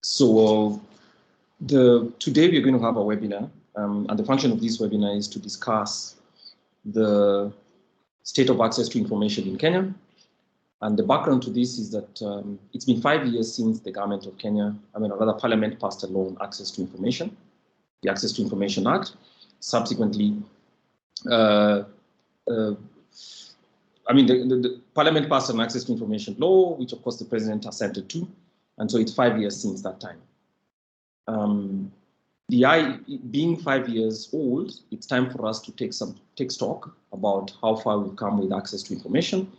So today we're going to have a webinar, and the function of this webinar is to discuss the state of access to information in Kenya. And the background to this is that it's been 5 years since the government of Kenya, rather Parliament passed a law on access to information, the Access to Information Act. Subsequently, the Parliament passed an access to information law, which of course the president assented to. And so it's 5 years since that time. Being 5 years old, it's time for us to take stock about how far we've come with access to information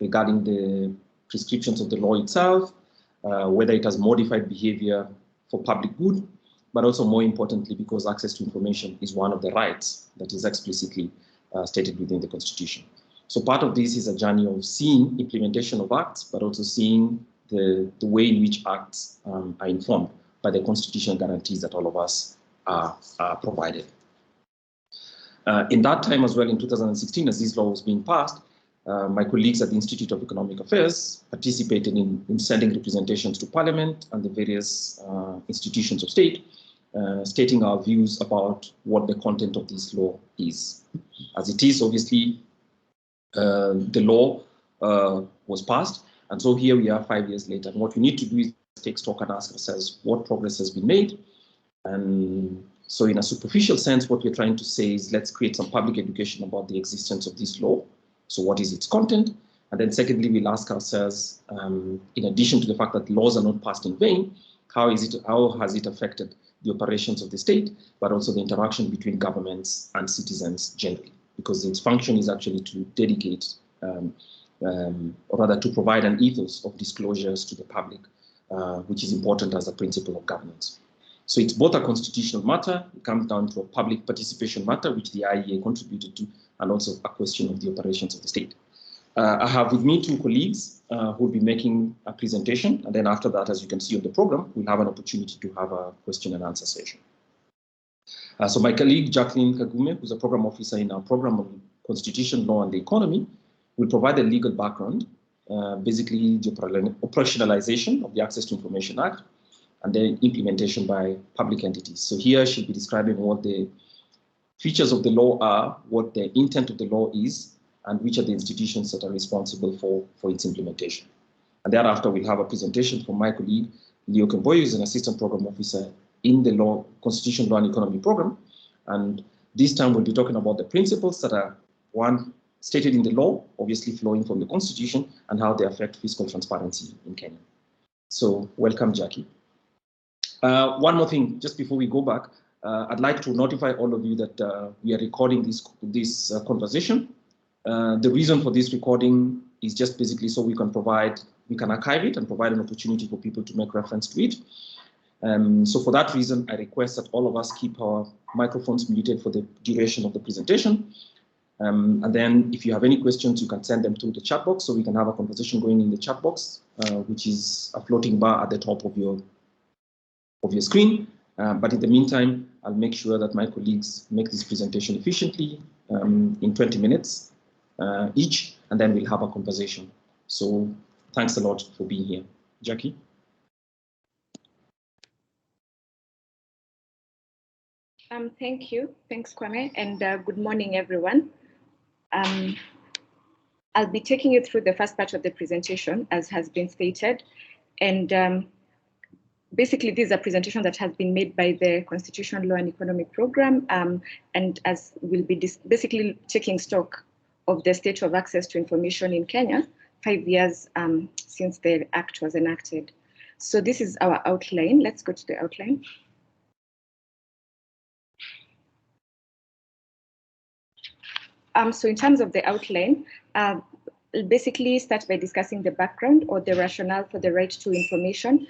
regarding the prescriptions of the law itself, whether it has modified behavior for public good, but also more importantly, because access to information is one of the rights that is explicitly stated within the Constitution. So part of this is a journey of seeing implementation of acts, but also seeing the way in which acts are informed by the constitutional guarantees that all of us are provided. In that time as well, in 2016, as this law was being passed, my colleagues at the Institute of Economic Affairs participated in sending representations to Parliament and the various institutions of state, stating our views about what the content of this law is. As it is, obviously, the law was passed, and so here we are 5 years later. And what we need to do is take stock and ask ourselves what progress has been made. And so in a superficial sense, what we're trying to say is let's create some public education about the existence of this law. So what is its content? And then secondly, we'll ask ourselves, in addition to the fact that laws are not passed in vain, how has it affected the operations of the state, but also the interaction between governments and citizens generally? Because its function is actually to dedicate, or rather to provide an ethos of disclosures to the public, which is important as a principle of governance. So it's both a constitutional matter, it comes down to a public participation matter, which the IEA contributed to, and also a question of the operations of the state. I have with me two colleagues who will be making a presentation, and then after that, as you can see on the program, we'll have an opportunity to have a question and answer session. So my colleague, Jacqueline Kagume, who's a program officer in our program on Constitution, Law, and the Economy, will provide the legal background, basically the operationalization of the Access to Information Act, and then implementation by public entities. So here she'll be describing what the features of the law are, what the intent of the law is, and which are the institutions that are responsible for its implementation. And thereafter, we'll have a presentation from my colleague, Leo Kemboy, who's an assistant program officer in the Constitution, Law, and Economy program. And this time we'll be talking about the principles that are, one, stated in the law, obviously flowing from the Constitution, and how they affect fiscal transparency in Kenya. So welcome, Jackie. One more thing, just before we go back, I'd like to notify all of you that we are recording this conversation. The reason for this recording is just basically so we can archive it and provide an opportunity for people to make reference to it. So for that reason, I request that all of us keep our microphones muted for the duration of the presentation. And then if you have any questions, you can send them to the chat box so we can have a conversation going in the chat box, which is a floating bar at the top of your screen. But in the meantime, I'll make sure that my colleagues make this presentation efficiently in 20 minutes each, and then we'll have a conversation. So thanks a lot for being here. Jackie? Thank you. Thanks, Kwame, and good morning, everyone. I'll be taking you through the first part of the presentation, as has been stated. And basically, this is a presentation that has been made by the Constitution, Law, and Economy program, and as we'll be basically taking stock of the state of access to information in Kenya, 5 years since the Act was enacted. So this is our outline. Let's go to the outline. So in terms of the outline, I'll basically start by discussing the background or the rationale for the right to information,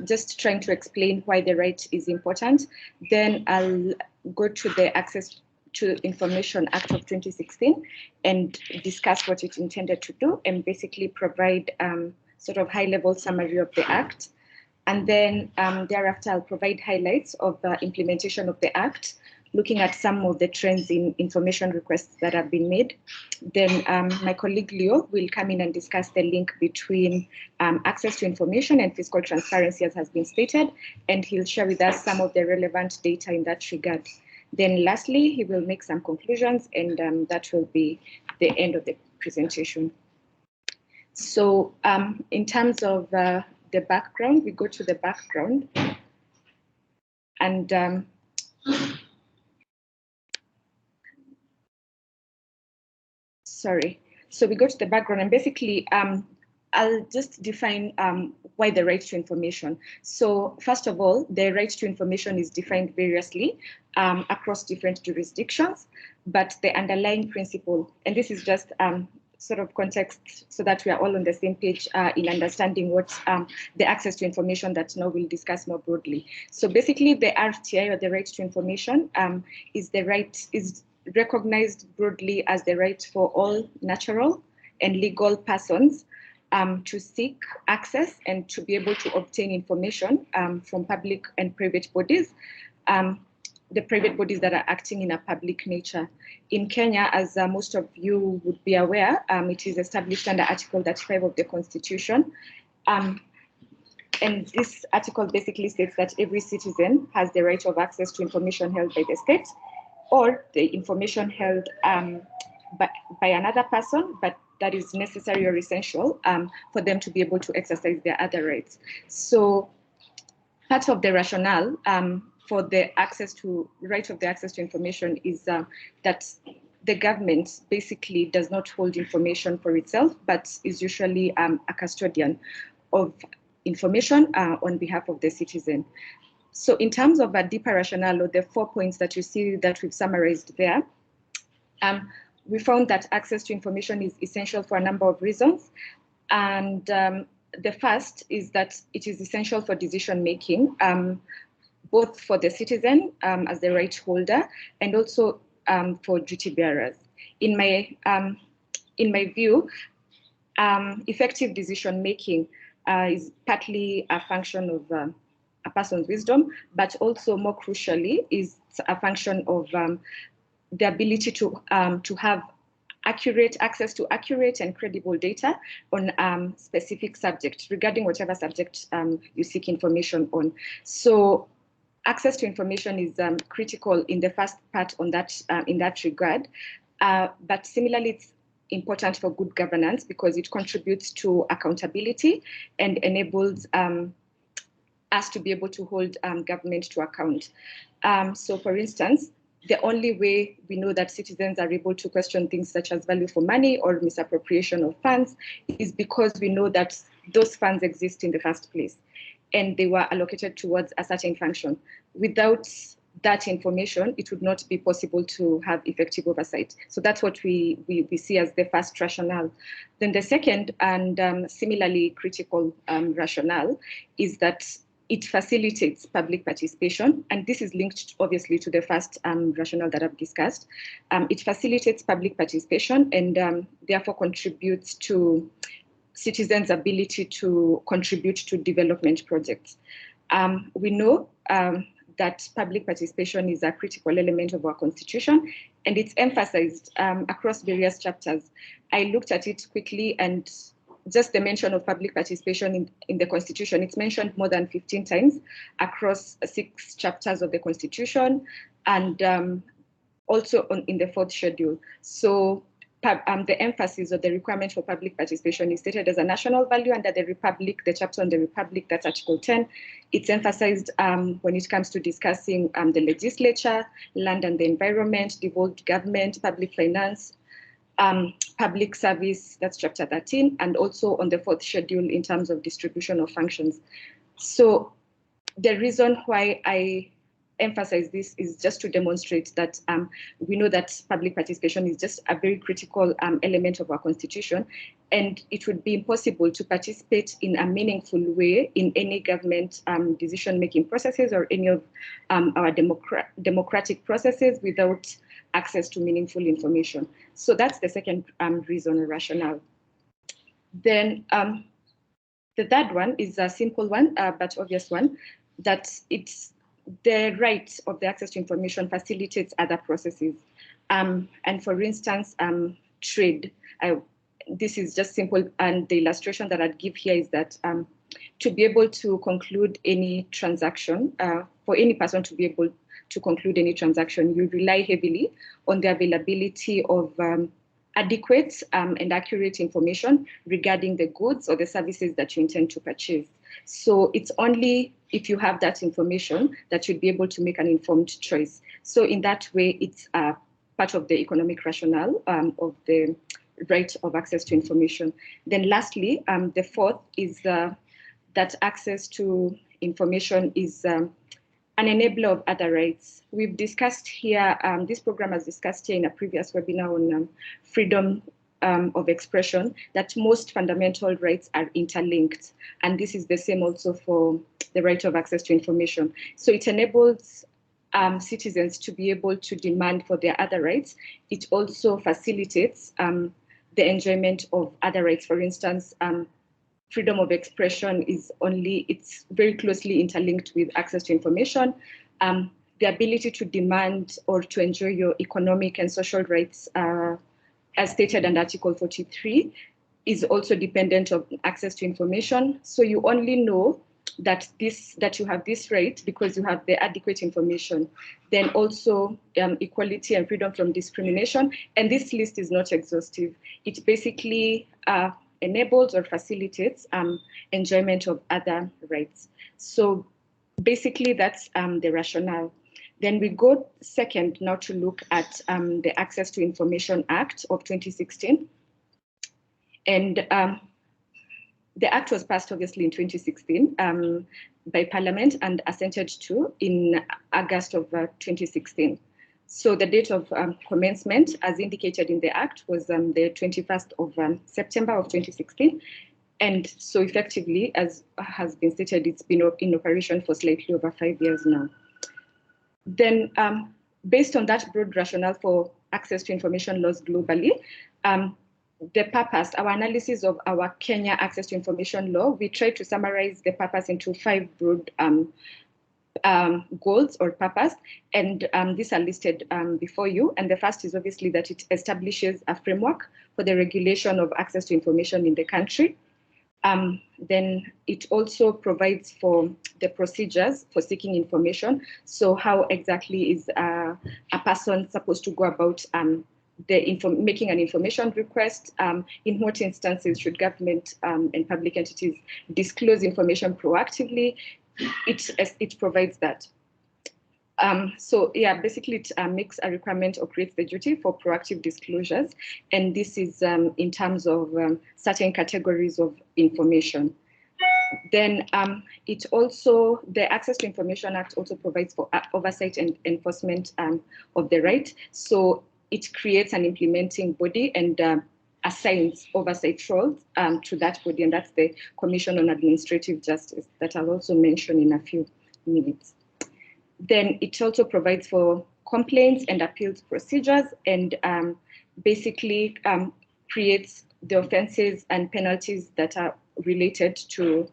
just trying to explain why the right is important. Then I'll go to the Access to Information Act of 2016 and discuss what it intended to do and basically provide sort of high-level summary of the Act. And then thereafter, I'll provide highlights of the implementation of the Act, looking at some of the trends in information requests that have been made. Then my colleague Leo will come in and discuss the link between access to information and fiscal transparency, as has been stated, and he'll share with us some of the relevant data in that regard. Then lastly, he will make some conclusions, and that will be the end of the presentation. So in terms of the background, we go to the background, and so we go to the background, and basically I'll just define why the right to information. So first of all, the right to information is defined variously across different jurisdictions, but the underlying principle, and this is just sort of context so that we are all on the same page in understanding what the access to information that now we'll discuss more broadly. So basically the RTI, or the right to information, is recognized broadly as the right for all natural and legal persons to seek access and to be able to obtain information from public and private bodies, the private bodies that are acting in a public nature. In Kenya, as most of you would be aware, it is established under Article 35 of the Constitution. And this article basically states that every citizen has the right of access to information held by the state, or the information held by another person, but that is necessary or essential for them to be able to exercise their other rights. So part of the rationale for the right of the access to information is that the government basically does not hold information for itself, but is usually a custodian of information on behalf of the citizen. So in terms of a deeper rationale, or the 4 points that you see that we've summarized there, we found that access to information is essential for a number of reasons. And the first is that it is essential for decision making, both for the citizen as the right holder, and also for duty bearers. In my view, effective decision making is partly a function of a person's wisdom, but also more crucially is a function of the ability to have access to accurate and credible data on specific subject, regarding whatever subject you seek information on. So access to information is critical in the first part on that in that regard, but similarly it's important for good governance because it contributes to accountability and enables us to be able to hold government to account. So for instance, the only way we know that citizens are able to question things such as value for money or misappropriation of funds is because we know that those funds exist in the first place and they were allocated towards a certain function. Without that information, it would not be possible to have effective oversight. So that's what we see as the first rationale. Then the second and similarly critical rationale is that it facilitates public participation, and this is linked obviously to the first rationale that I've discussed. It facilitates public participation and therefore contributes to citizens' ability to contribute to development projects. We know that public participation is a critical element of our constitution, and it's emphasized across various chapters. I looked at it quickly, and just the mention of public participation in the Constitution, it's mentioned more than 15 times across 6 chapters of the Constitution, and also in the 4th schedule. So the emphasis or the requirement for public participation is stated as a national value under the Republic, the chapter on the Republic, that's Article 10. It's emphasized when it comes to discussing the legislature, land and the environment, devolved government, public finance, public service, that's chapter 13, and also on the 4th schedule in terms of distribution of functions. So the reason why I emphasize this is just to demonstrate that we know that public participation is just a very critical element of our constitution, and it would be impossible to participate in a meaningful way in any government decision-making processes or any of our democratic processes without access to meaningful information. So that's the second reason or rationale. Then the third one is a simple one, but obvious one, that it's the right of the access to information facilitates other processes. And for instance, trade. This is just simple, and the illustration that I'd give here is that to be able to conclude any transaction, for any person to be able to conclude any transaction, you rely heavily on the availability of adequate and accurate information regarding the goods or the services that you intend to purchase. So it's only if you have that information that you'd be able to make an informed choice. So in that way, it's part of the economic rationale of the right of access to information. Then lastly, the fourth is that access to information is an enabler of other rights. We've discussed here, this program has discussed here in a previous webinar on freedom of expression, that most fundamental rights are interlinked. And this is the same also for the right of access to information. So it enables citizens to be able to demand for their other rights. It also facilitates the enjoyment of other rights. For instance, freedom of expression it's very closely interlinked with access to information. The ability to demand or to enjoy your economic and social rights, as stated in Article 43, is also dependent on access to information. So you only know that you have this right because you have the adequate information. Then also equality and freedom from discrimination. And this list is not exhaustive. It basically enables or facilitates enjoyment of other rights. So basically that's the rationale. Then we go second now to look at the Access to Information Act of 2016. And the Act was passed obviously in 2016 by Parliament and assented to in August of 2016. So the date of commencement, as indicated in the Act, was the 21st of September of 2016. And so effectively, as has been stated, it's been in operation for slightly over 5 years now. Then based on that broad rationale for access to information laws globally, the purpose, our analysis of our Kenya access to information law, we try to summarize the purpose into 5 broad goals or purpose, and these are listed before you. And the first is obviously that it establishes a framework for the regulation of access to information in the country. Then it also provides for the procedures for seeking information. So how exactly is a person supposed to go about making an information request? In what instances should government and public entities disclose information proactively? It provides that. So yeah, basically it makes a requirement or creates the duty for proactive disclosures. And this is in terms of certain categories of information. Then it also, the Access to Information Act also provides for oversight and enforcement of the right. So it creates an implementing body and assigns oversight roles to that body, and that's the Commission on Administrative Justice that I'll also mention in a few minutes. Then it also provides for complaints and appeals procedures, and basically creates the offences and penalties that are related to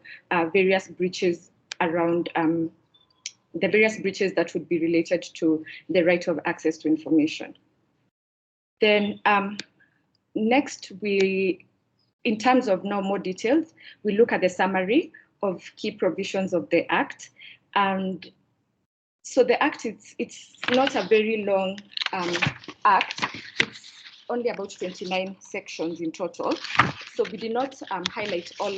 various breaches around the various breaches that would be related to the right of access to information. Then next, in terms of now more details, we look at the summary of key provisions of the Act. And so the Act, it's not a very long Act. It's only about 29 sections in total. So we did not highlight all.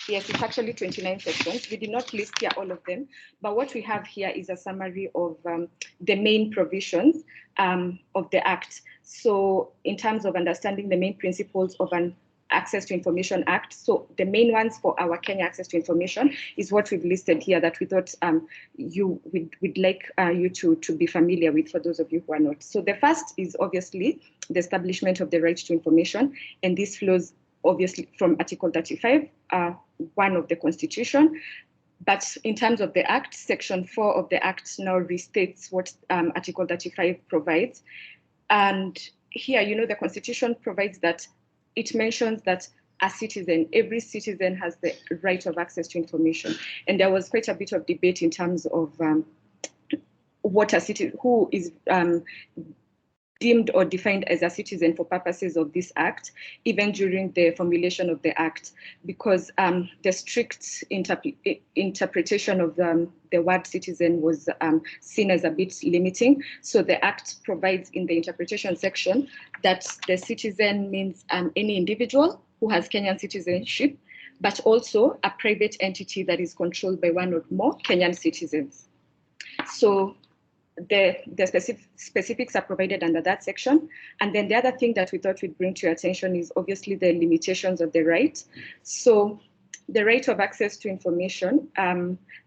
Yes, it's actually 29 sections. We did not list here all of them, but what we have here is a summary of the main provisions of the Act. So in terms of understanding the main principles of an Access to Information Act, so the main ones for our Kenya Access to Information is what we've listed here that we thought we'd like you to be familiar with, for those of you who are not. So the first is obviously the establishment of the right to information, and this flows obviously from Article 35, 1 of the Constitution. But in terms of the Act, Section 4 of the Act now restates what Article 35 provides. And here, the Constitution provides that it mentions that a citizen. Every citizen has the right of access to information. And there was quite a bit of debate in terms of what a citizen, who is deemed or defined as a citizen for purposes of this act, even during the formulation of the act, because the strict interpretation of the word citizen was seen as a bit limiting. So the act provides in the interpretation section that the citizen means any individual who has Kenyan citizenship, but also a private entity that is controlled by one or more Kenyan citizens. So the specifics are provided under that section. And then the other thing that we thought we'd bring to your attention is obviously the limitations of the right. So the right of access to information,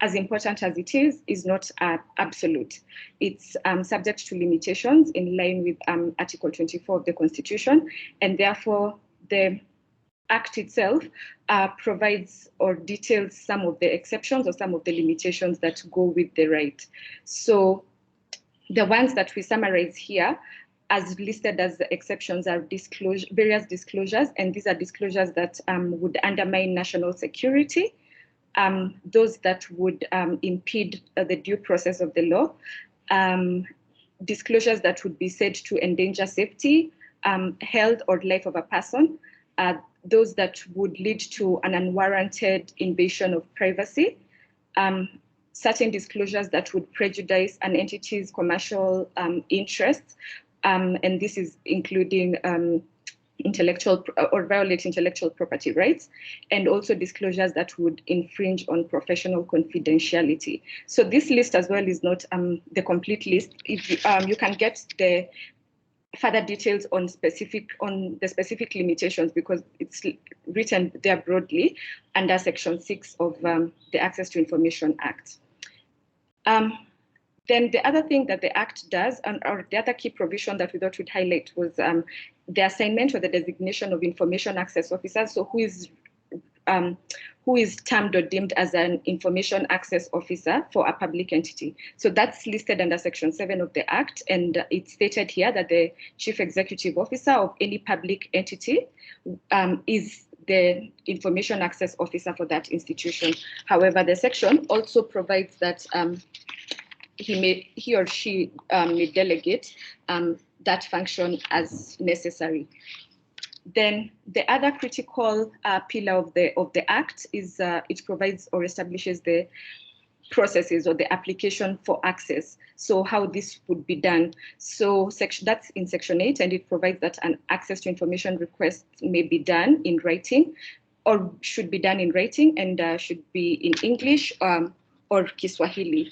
as important as it is not absolute. It's subject to limitations in line with Article 24 of the Constitution, and therefore the Act itself provides or details some of the exceptions or some of the limitations that go with the right. So the ones that we summarize here as listed as the exceptions are various disclosures, and these are disclosures that would undermine national security, those that would impede the due process of the law, disclosures that would be said to endanger safety, health or life of a person, those that would lead to an unwarranted invasion of privacy, certain disclosures that would prejudice an entity's commercial interests, and this is including intellectual or violate intellectual property rights, and also disclosures that would infringe on professional confidentiality. So this list as well is not the complete list. If you can get the further details on the specific limitations, because it's written there broadly under Section 6 of the Access to Information Act. Then the other thing that the Act does, or the other key provision that we thought we'd highlight, was the assignment or the designation of information access officers. So who is termed or deemed as an information access officer for a public entity. So that's listed under Section 7 of the Act, and it's stated here that the chief executive officer of any public entity is the information access officer for that institution. However, the section also provides that he or she may delegate that function as necessary. Then the other critical pillar of the Act is it provides or establishes the processes or the application for access. So how this would be done. So that's in Section 8, and it provides that an access to information request may be done in writing, or should be done in writing, and should be in English or Kiswahili.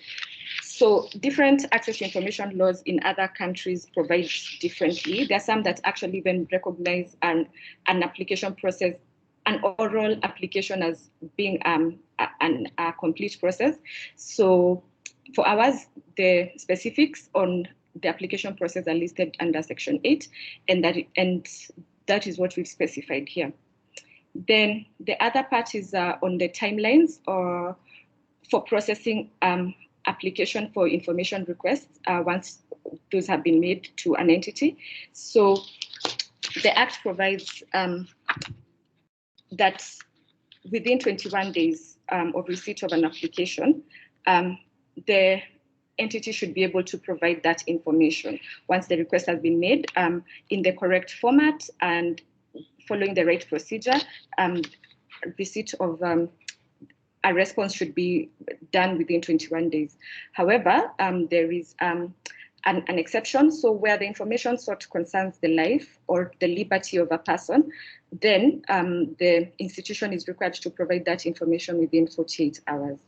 So different access to information laws in other countries provide differently. There are some that actually even recognize an application process, an oral application, as being a complete process. So for ours, the specifics on the application process are listed under Section 8, and that is what we've specified here. Then the other part is on the timelines or for processing application for information requests once those have been made to an entity. So the Act provides that within 21 days of receipt of an application, the entity should be able to provide that information once the request has been made in the correct format and following the right procedure. Receipt of a response should be done within 21 days. However, there is an exception. So where the information sought concerns the life or the liberty of a person, then the institution is required to provide that information within 48 hours.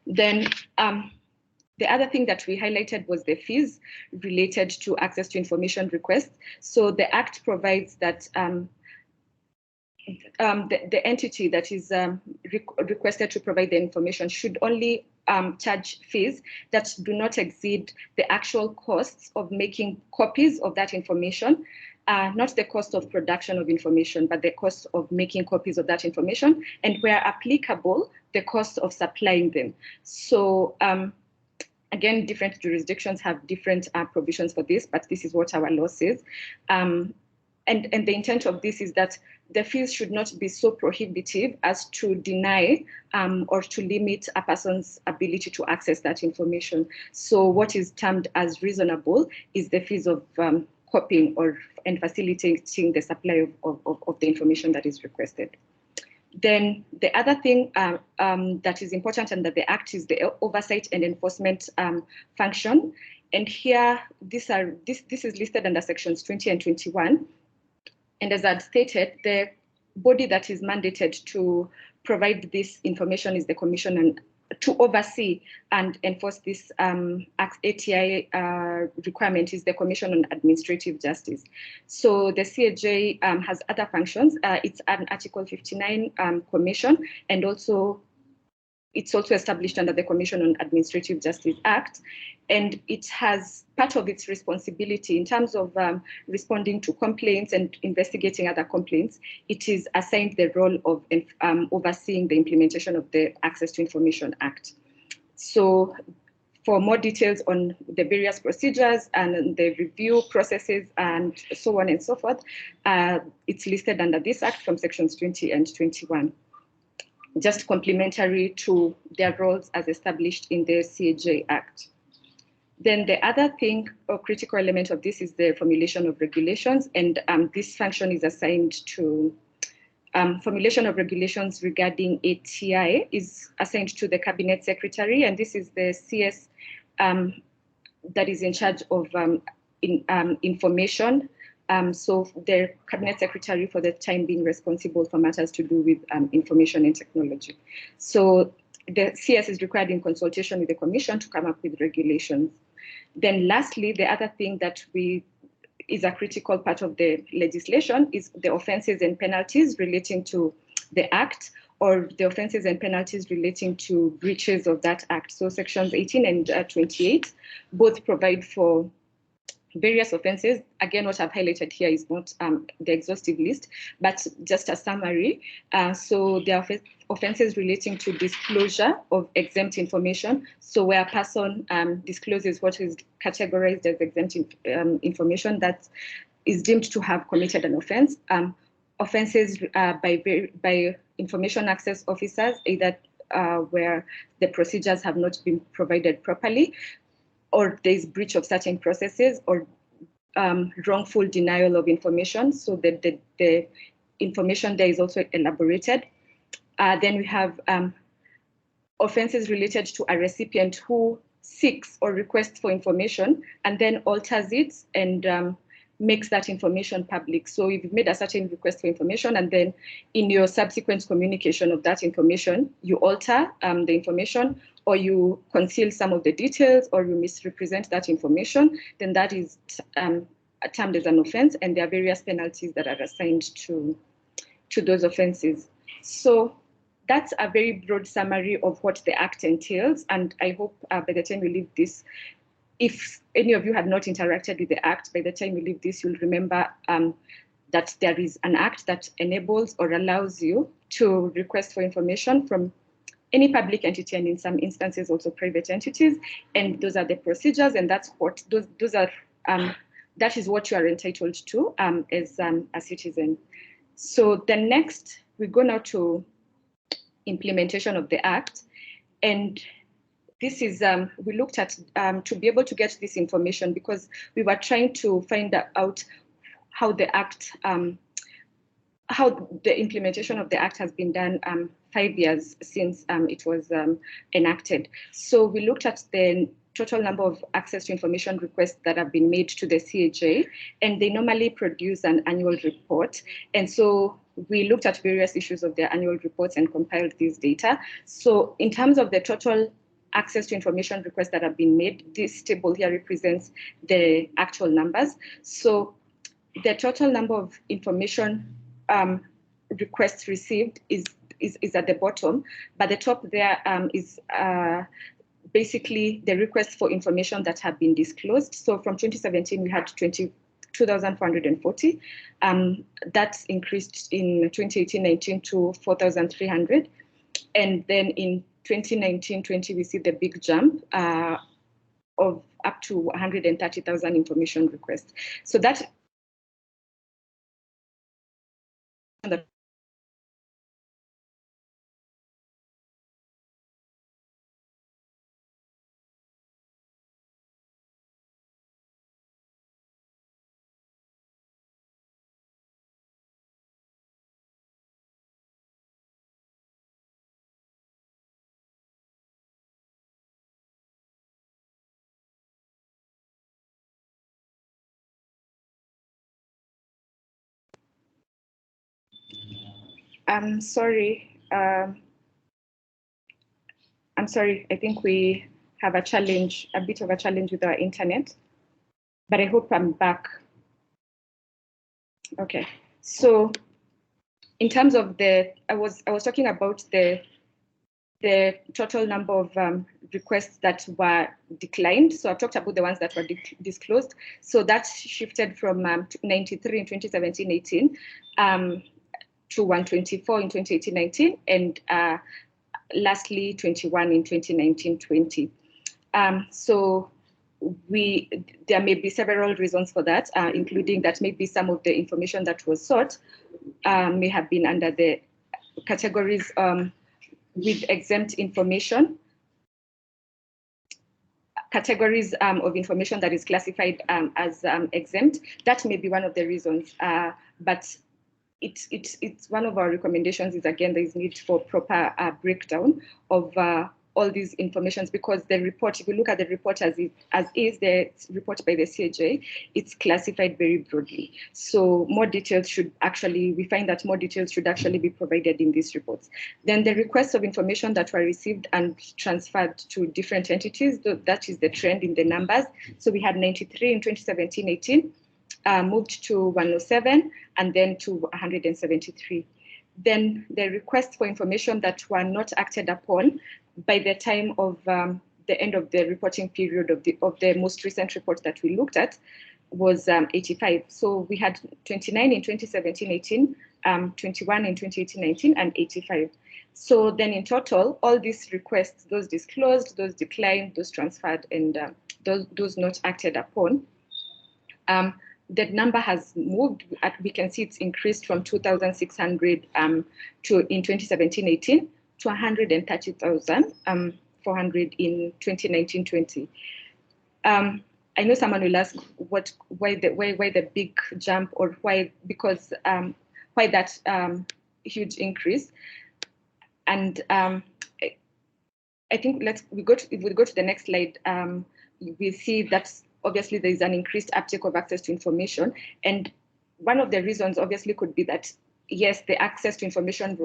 Then the other thing that we highlighted was the fees related to access to information requests. So the Act provides that the entity that is requested to provide the information should only charge fees that do not exceed the actual costs of making copies of that information, not the cost of production of information, but the cost of making copies of that information, and where applicable, the cost of supplying them. So again, different jurisdictions have different provisions for this, but this is what our law says. and the intent of this is that the fees should not be so prohibitive as to deny or to limit a person's ability to access that information. So what is termed as reasonable is the fees of copying and facilitating the supply of the information that is requested. Then the other thing that is important under the Act is the Oversight and Enforcement function. And here, this is listed under sections 20 and 21. And as I'd stated, the body that is mandated to provide this information is the Commission, and to oversee and enforce this ATI requirement is the Commission on Administrative Justice. So the CAJ has other functions. It's an Article 59 commission, and it's also established under the Commission on Administrative Justice Act. And it has part of its responsibility in terms of responding to complaints and investigating other complaints. It is assigned the role of overseeing the implementation of the Access to Information Act. So for more details on the various procedures and the review processes and so on and so forth, it's listed under this Act from sections 20 and 21. Just complementary to their roles as established in the CAJ Act. Then the other thing or critical element of this is the formulation of regulations, and this function is assigned to formulation of regulations regarding ATI is assigned to the Cabinet Secretary, and this is the CS that is in charge of information. So the Cabinet Secretary for the time being responsible for matters to do with information and technology. So the CS is required in consultation with the Commission to come up with regulations. Then lastly, the other thing that is a critical part of the legislation is the offences and penalties relating to the Act, or the offences and penalties relating to breaches of that Act. So sections 18 and 28 both provide for various offences. Again, what I've highlighted here is not the exhaustive list, but just a summary. So there are offences relating to disclosure of exempt information. So where a person discloses what is categorized as exempt information that is deemed to have committed an offence. Offences by information access officers, either where the procedures have not been provided properly, or there's breach of certain processes, or wrongful denial of information, so that the information there is also elaborated. Then we have offences related to a recipient who seeks or requests for information and then alters it and makes that information public. So if you've made a certain request for information and then in your subsequent communication of that information, you alter the information, or you conceal some of the details, or you misrepresent that information, then that is termed as an offence, and there are various penalties that are assigned to those offences. So that's a very broad summary of what the Act entails, and I hope by the time we leave this, if any of you have not interacted with the Act, by the time you leave this, you'll remember that there is an Act that enables or allows you to request for information from any public entity, and in some instances also private entities, and those are the procedures, and that's what that is what you are entitled to as a citizen. So the next, we go now to implementation of the Act, and this is we looked at to be able to get this information because we were trying to find out how the Act, how the implementation of the Act has been done 5 years since it was enacted. So we looked at the total number of access to information requests that have been made to the CAJ, and they normally produce an annual report. And so we looked at various issues of their annual reports and compiled these data. So in terms of the total access to information requests that have been made, this table here represents the actual numbers. So the total number of information requests received is at the bottom, but the top there is basically the requests for information that have been disclosed. So from 2017, we had 22,440. That's increased in 2018-19 to 4,300. And then in 2019-20, we see the big jump of up to 130,000 information requests. So that that I'm sorry. I'm sorry. I think we have a challenge, a bit of a challenge with our internet, but I hope I'm back. Okay. So, in terms of I was talking about the total number of requests that were declined. So I've talked about the ones that were disclosed. So that shifted from 93 in 2017-18 to 124 in 2018-19, and lastly 21 in 2019-20. So there may be several reasons for that, including that maybe some of the information that was sought may have been under the categories with exempt information, categories of information that is classified as exempt. That may be one of the reasons, but it's one of our recommendations is, again, there is need for proper breakdown of all these informations, because the report, if you look at the report as is, the report by the CAJ, it's classified very broadly. So more details should actually, we find that more details should actually be provided in these reports. Then the requests of information that were received and transferred to different entities, that is the trend in the numbers. So we had 93 in 2017-18, moved to 107, and then to 173. Then the requests for information that were not acted upon by the time of the end of the reporting period of the most recent report that we looked at was 85. So we had 29 in 2017-18, 21 in 2018-19, and 85. So then in total, all these requests, those disclosed, those declined, those transferred, and those not acted upon, the number has moved. We can see it's increased from 2,600 in 2017-18 to 130,400 in 2019-20. I know someone will ask why the big jump, or why that huge increase. And I think if we go to the next slide, we see that obviously there is an increased uptake of access to information, and one of the reasons obviously could be that, yes, the Access to Information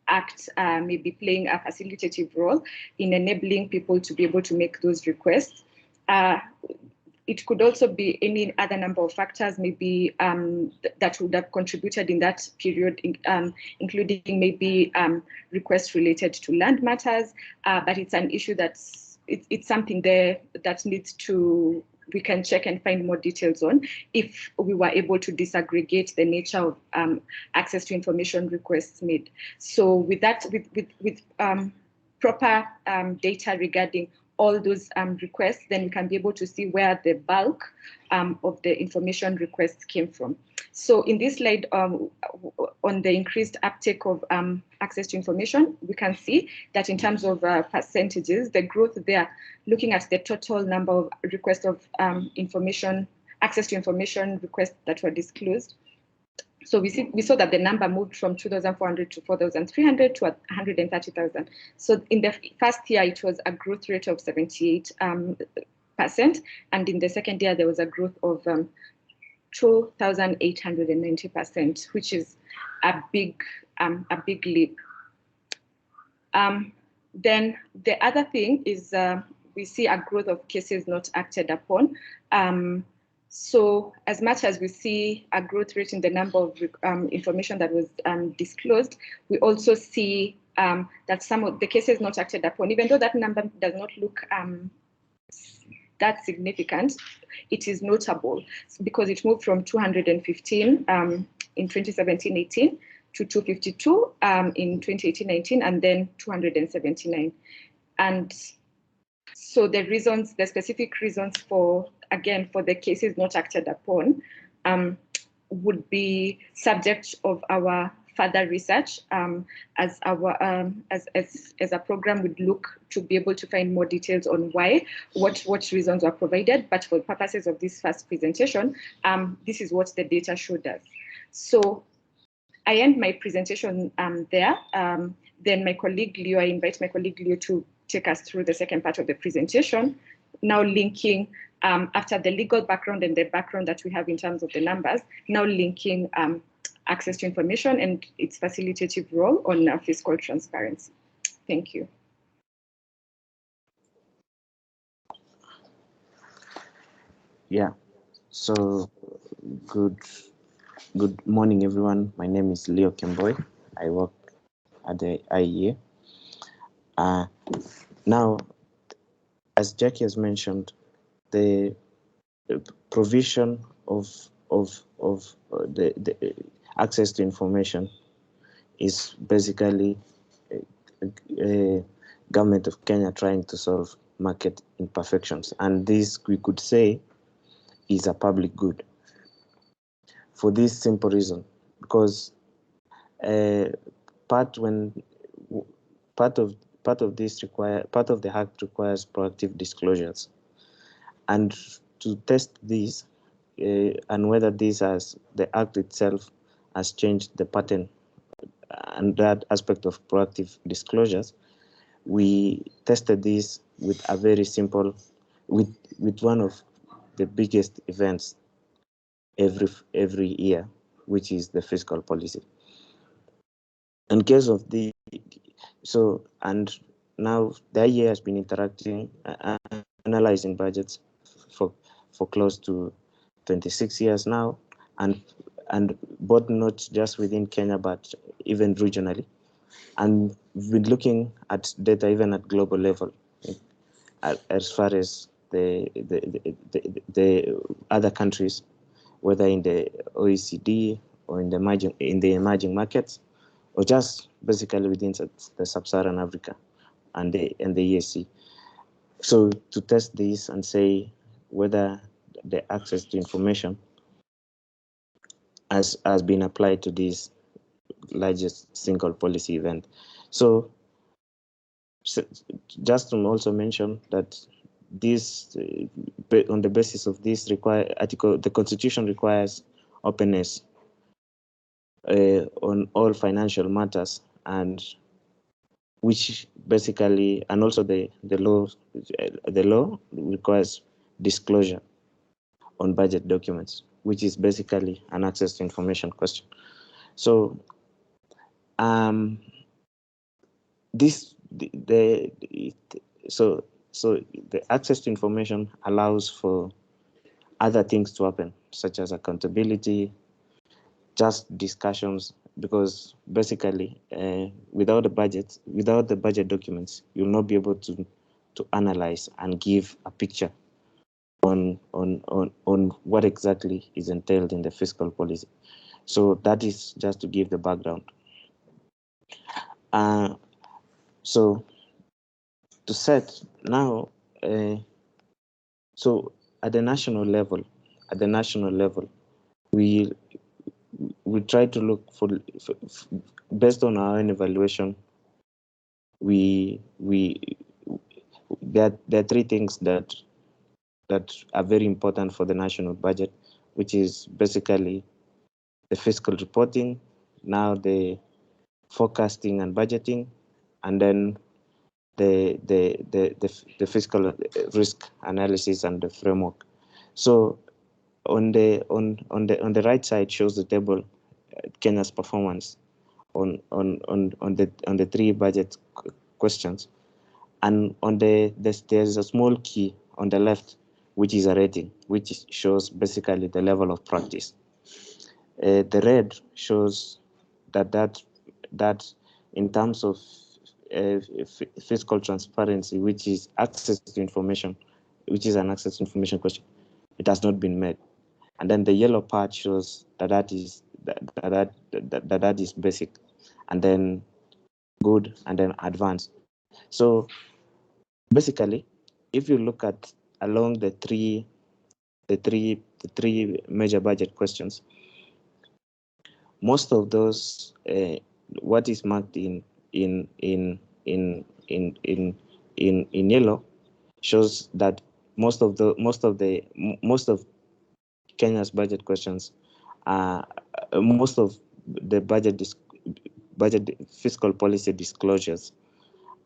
Act may be playing a facilitative role in enabling people to be able to make those requests. It could also be any other number of factors, maybe that would have contributed in that period, including maybe requests related to land matters. But it's an issue it's something there that needs to, we can check and find more details on if we were able to disaggregate the nature of access to information requests made. So with that, with proper data regarding all those requests, then we can be able to see where the bulk of the information requests came from. So in this slide, on the increased uptake of access to information, we can see that in terms of percentages, the growth there, looking at the total number of requests of information, access to information requests that were disclosed. So we saw that the number moved from 2,400 to 4,300 to 130,000. So in the first year, it was a growth rate of 78%, and in the second year, there was a growth of 2,890%, which is a big leap. Then the other thing is we see a growth of cases not acted upon. So as much as we see a growth rate in the number of information that was disclosed, we also see that some of the cases not acted upon, even though that number does not look that significant, it is notable because it moved from 215 in 2017-18 to 252 in 2018-19, and then 279. And so the specific reasons for the cases not acted upon would be subject of our further research as our as a program would look to be able to find more details on what reasons were provided. But for purposes of this first presentation, this is what the data showed us. So I end my presentation there. Then my colleague Leo, I invite my colleague Leo to take us through the second part of the presentation, now linking, after the legal background and the background that we have in terms of the numbers, now linking access to information and its facilitative role on fiscal transparency. Thank you. Yeah, so good morning, everyone. My name is Leo Kemboy. I work at the IEA. Now, as Jackie has mentioned, the provision of the access to information is basically government of Kenya trying to solve market imperfections, and this, we could say, is a public good. For this simple reason, because part of the Act requires proactive disclosures, and to test these and whether the Act itself has changed the pattern and that aspect of proactive disclosures, we tested this with a very simple, with one of the biggest events every year, which is the fiscal policy. In case of and now the IEA has been interacting, analyzing budgets for close to 26 years now, and both not just within Kenya but even regionally, and we've been looking at data even at global level, as far as the other countries, whether in the OECD or in the emerging markets, or just basically within the Sub-Saharan Africa and the EAC. So to test this and say whether the access to information has been applied to this largest single policy event. So just to also mention that this, on the basis of this the Constitution requires openness on all financial matters, and which basically, and also the law requires disclosure on budget documents, which is basically an access to information question. So so the access to information allows for other things to happen, such as accountability, just discussions, because basically without the budget documents, you'll not be able to analyze and give a picture on what exactly is entailed in the fiscal policy. So that is just to give the background. So to set now, so at the national level, we try to look for based on our own evaluation. There are three things that are very important for the national budget, which is basically the fiscal reporting, now the forecasting and budgeting, and then the fiscal risk analysis and the framework. So on the right side shows the table Kenya's performance on the three budget questions, and there's a small key on the left, which is a rating, which shows basically the level of practice. The red shows that in terms of fiscal transparency, which is access to information, which is an access to information question, it has not been met. And then the yellow part shows that is basic, and then good, and then advanced. So basically, if you look at along the three major budget questions, most of those, what is marked in yellow shows that most of Kenya's budget questions, most of the budget fiscal policy disclosures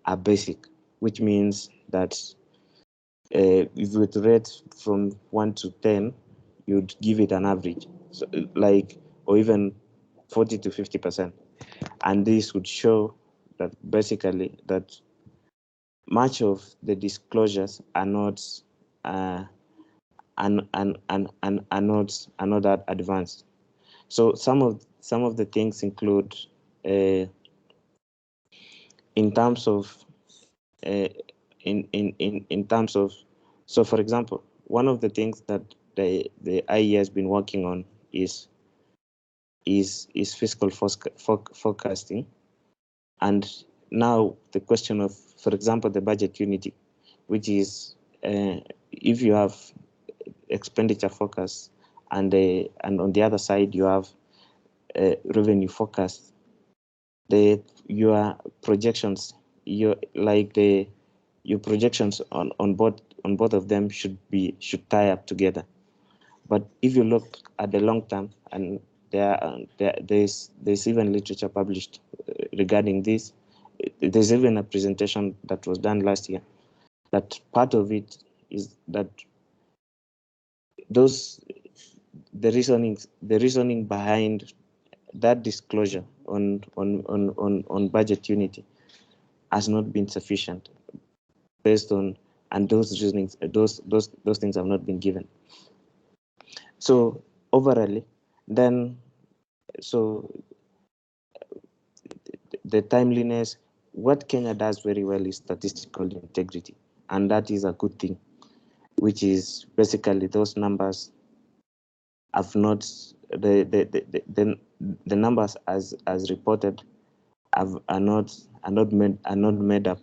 are basic, which means that if you would rate from 1 to 10, you'd give it an average, so or even 40 to 50%, and this would show that basically that much of the disclosures are not are not that advanced. So some of the things include, in terms of so for example, one of the things that the IE has been working on is fiscal forecasting, and now the question of, for example, the budget unity, which is if you have expenditure forecast and on the other side you have revenue forecast, your projections on both of them should tie up together. But if you look at the long term, and there's even literature published regarding this, there's even a presentation that was done last year, that part of it is that the reasoning behind that disclosure on budget unity has not been sufficient, based on, and those reasonings, those things have not been given. So overall, then, so the timeliness, what Kenya does very well is statistical integrity, and that is a good thing, which is basically those numbers have not, the numbers as reported are not made up.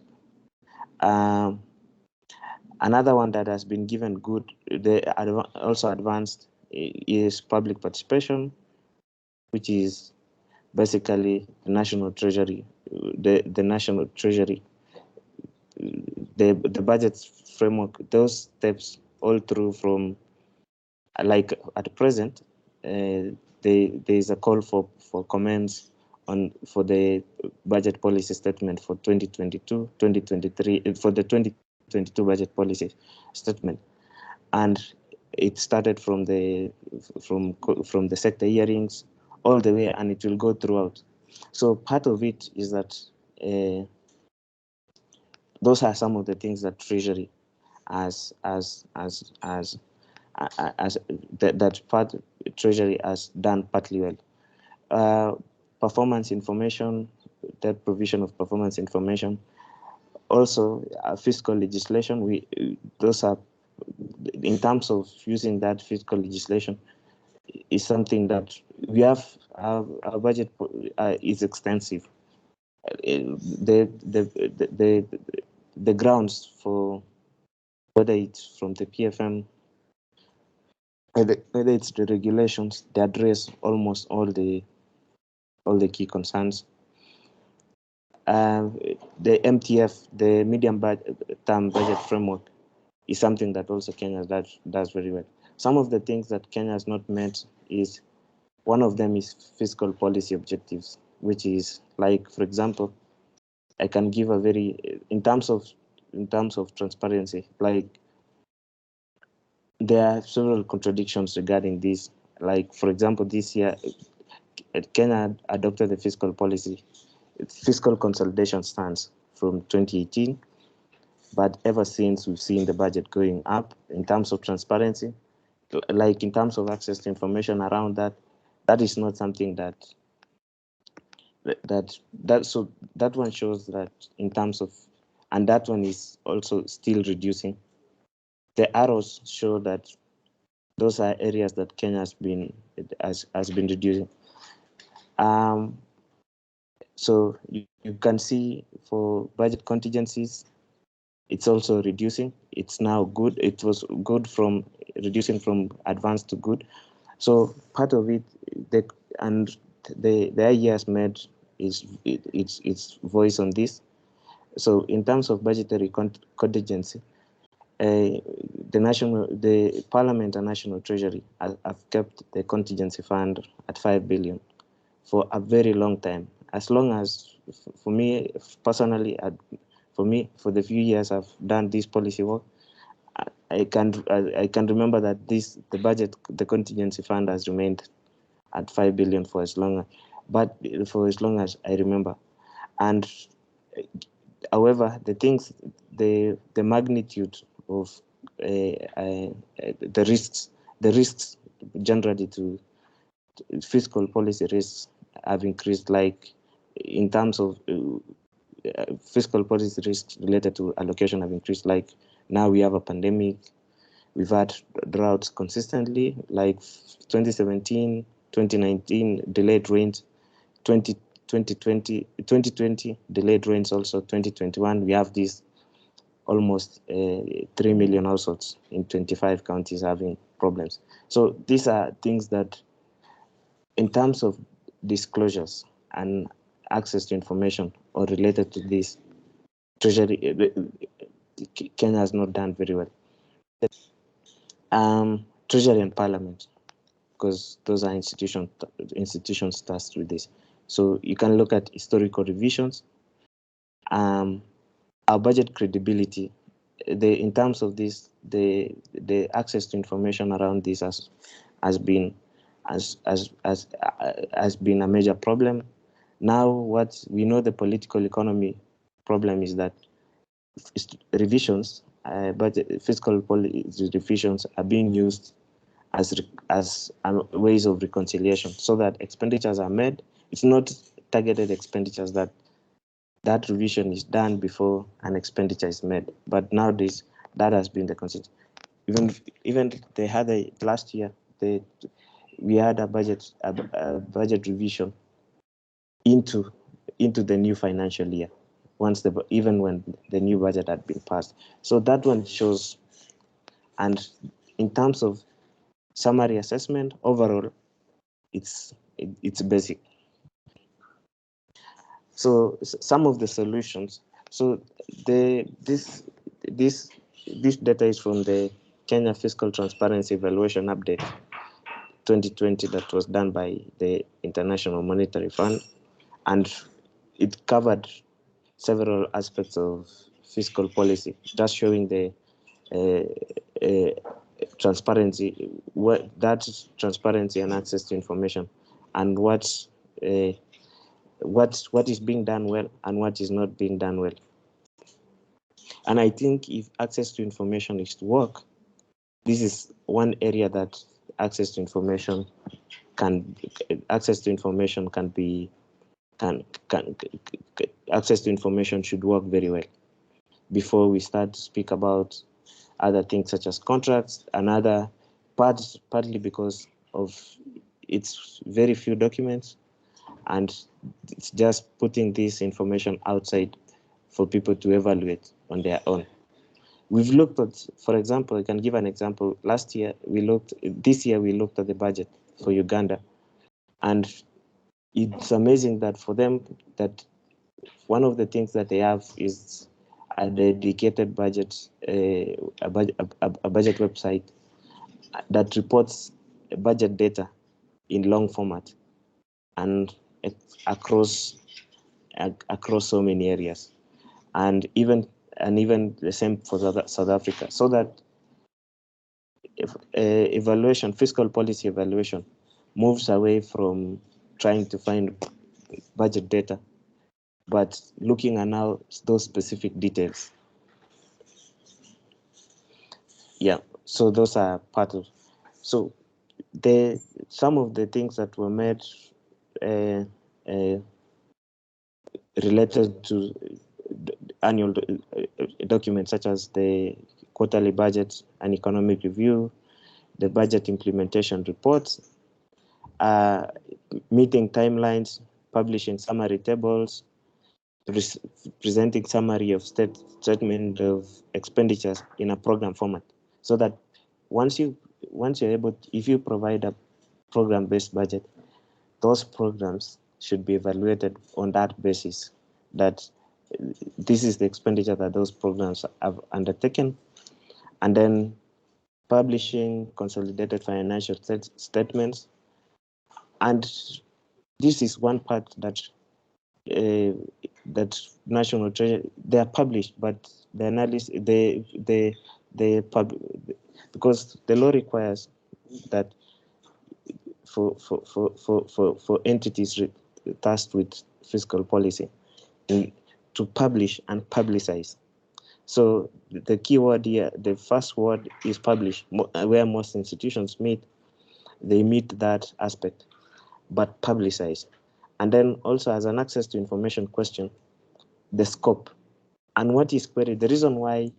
Another one that has been given good, also advanced, is public participation, which is basically the national treasury, the national treasury, the budget framework, those steps all through from, like at present, there is a call for comments for the budget policy statement for 2022, 2023, for the 2022 budget policy statement, and it started from the sector hearings all the way, and it will go throughout. So part of it is that those are some of the things that Treasury Treasury has done partly well. Performance information, that provision of performance information, also fiscal legislation. Those are, in terms of using that fiscal legislation, is something that we have. Our budget is extensive. The grounds for, whether it's from the PFM, whether it's the regulations, they address almost all the key concerns. The MTF, the medium term budget framework, is something that also Kenya does very well. Some of the things that Kenya has not met is, one of them is fiscal policy objectives, which is, like, for example, I can give a very, in terms of transparency, like, there are several contradictions regarding this. Like, for example, this year, Kenya adopted the fiscal policy, fiscal consolidation stance from 2018, but ever since, we've seen the budget going up. In terms of transparency, like in terms of access to information around that is not something so that one shows that in terms of, and that one is also still reducing. The arrows show that those are areas that Kenya has been reducing. So you can see for budget contingencies, it's also reducing. It's now good. It was good from reducing from advanced to good. So part of it, and the IE has made its voice on this. So in terms of budgetary contingency, the Parliament and National Treasury have kept the contingency fund at 5 billion for a very long time. As long as, for me personally, for the few years I've done this policy work, I can remember that the contingency fund has remained at 5 billion for as long as I remember. And however, the magnitude of the risks generally to fiscal policy risks have increased, like in terms of fiscal policy risks related to allocation have increased. Like now we have a pandemic, we've had droughts consistently, like 2017, 2019 delayed rains, 2020 delayed rains also, 2021 we have this almost 3 million households in 25 counties having problems. So these are things that, in terms of disclosures and access to information or related to this, Treasury, Kenya has not done very well. Treasury and Parliament, because those are institutions tasked with this. So you can look at historical revisions. Our budget credibility, in terms of this, the access to information around this has been a major problem. Now, what we know, the political economy problem is that revisions, fiscal policy revisions are being used as ways of reconciliation, so that expenditures are made. It's not targeted expenditures that revision is done before an expenditure is made. But nowadays, that has been the concept. Even they had last year, we had a budget revision into the new financial year, even when the new budget had been passed. So that one shows. And in terms of summary assessment, overall, it's basic. So some of the solutions. So this data is from the Kenya Fiscal Transparency Evaluation Update 2020 that was done by the International Monetary Fund, and it covered several aspects of fiscal policy, just showing the transparency, that transparency and access to information, and what is being done well and what is not being done well. And I think if access to information is to work, this is one area that access to information should work very well before we start to speak about other things such as contracts and other parts, partly because of its very few documents, and it's just putting this information outside for people to evaluate on their own. We've looked at, for example, I can give an example. This year we looked at the budget for Uganda, and it's amazing that for them, that one of the things that they have is a dedicated budget, a budget website that reports budget data in long format and across so many areas, and even the same for South Africa, so that if fiscal policy evaluation moves away from trying to find budget data, but looking at now those specific details. Yeah, so those are part of. So some of the things that were made related to annual documents, such as the quarterly budget and economic review, the budget implementation reports, meeting timelines, publishing summary tables, presenting summary of statement of expenditures in a program format, so that once you're able, if you provide a program-based budget, those programs should be evaluated on that basis, that this is the expenditure that those programs have undertaken, and then publishing consolidated financial statements. And this is one part that that National Treasury, they are published, but the analysis because the law requires that for entities tasked with fiscal policy to publish and publicize. So the key word here, the first word is publish, where most institutions meet, they meet that aspect, but publicize. And then also as an access to information question, the scope and what is queried. The reason why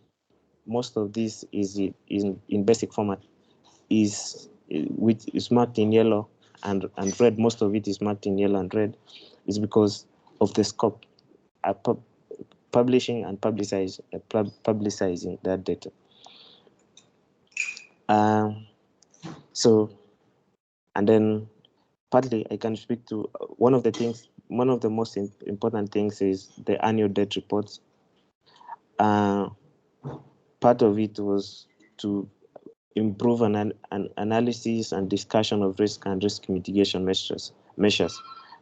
most of this is in basic format is which is marked in yellow and red. Most of it is marked in yellow and red, is because of the scope. Publishing and publicizing that data. So, and then partly I can speak to one of the most important things is the annual debt reports. Part of it was to improve an analysis and discussion of risk and risk mitigation measures.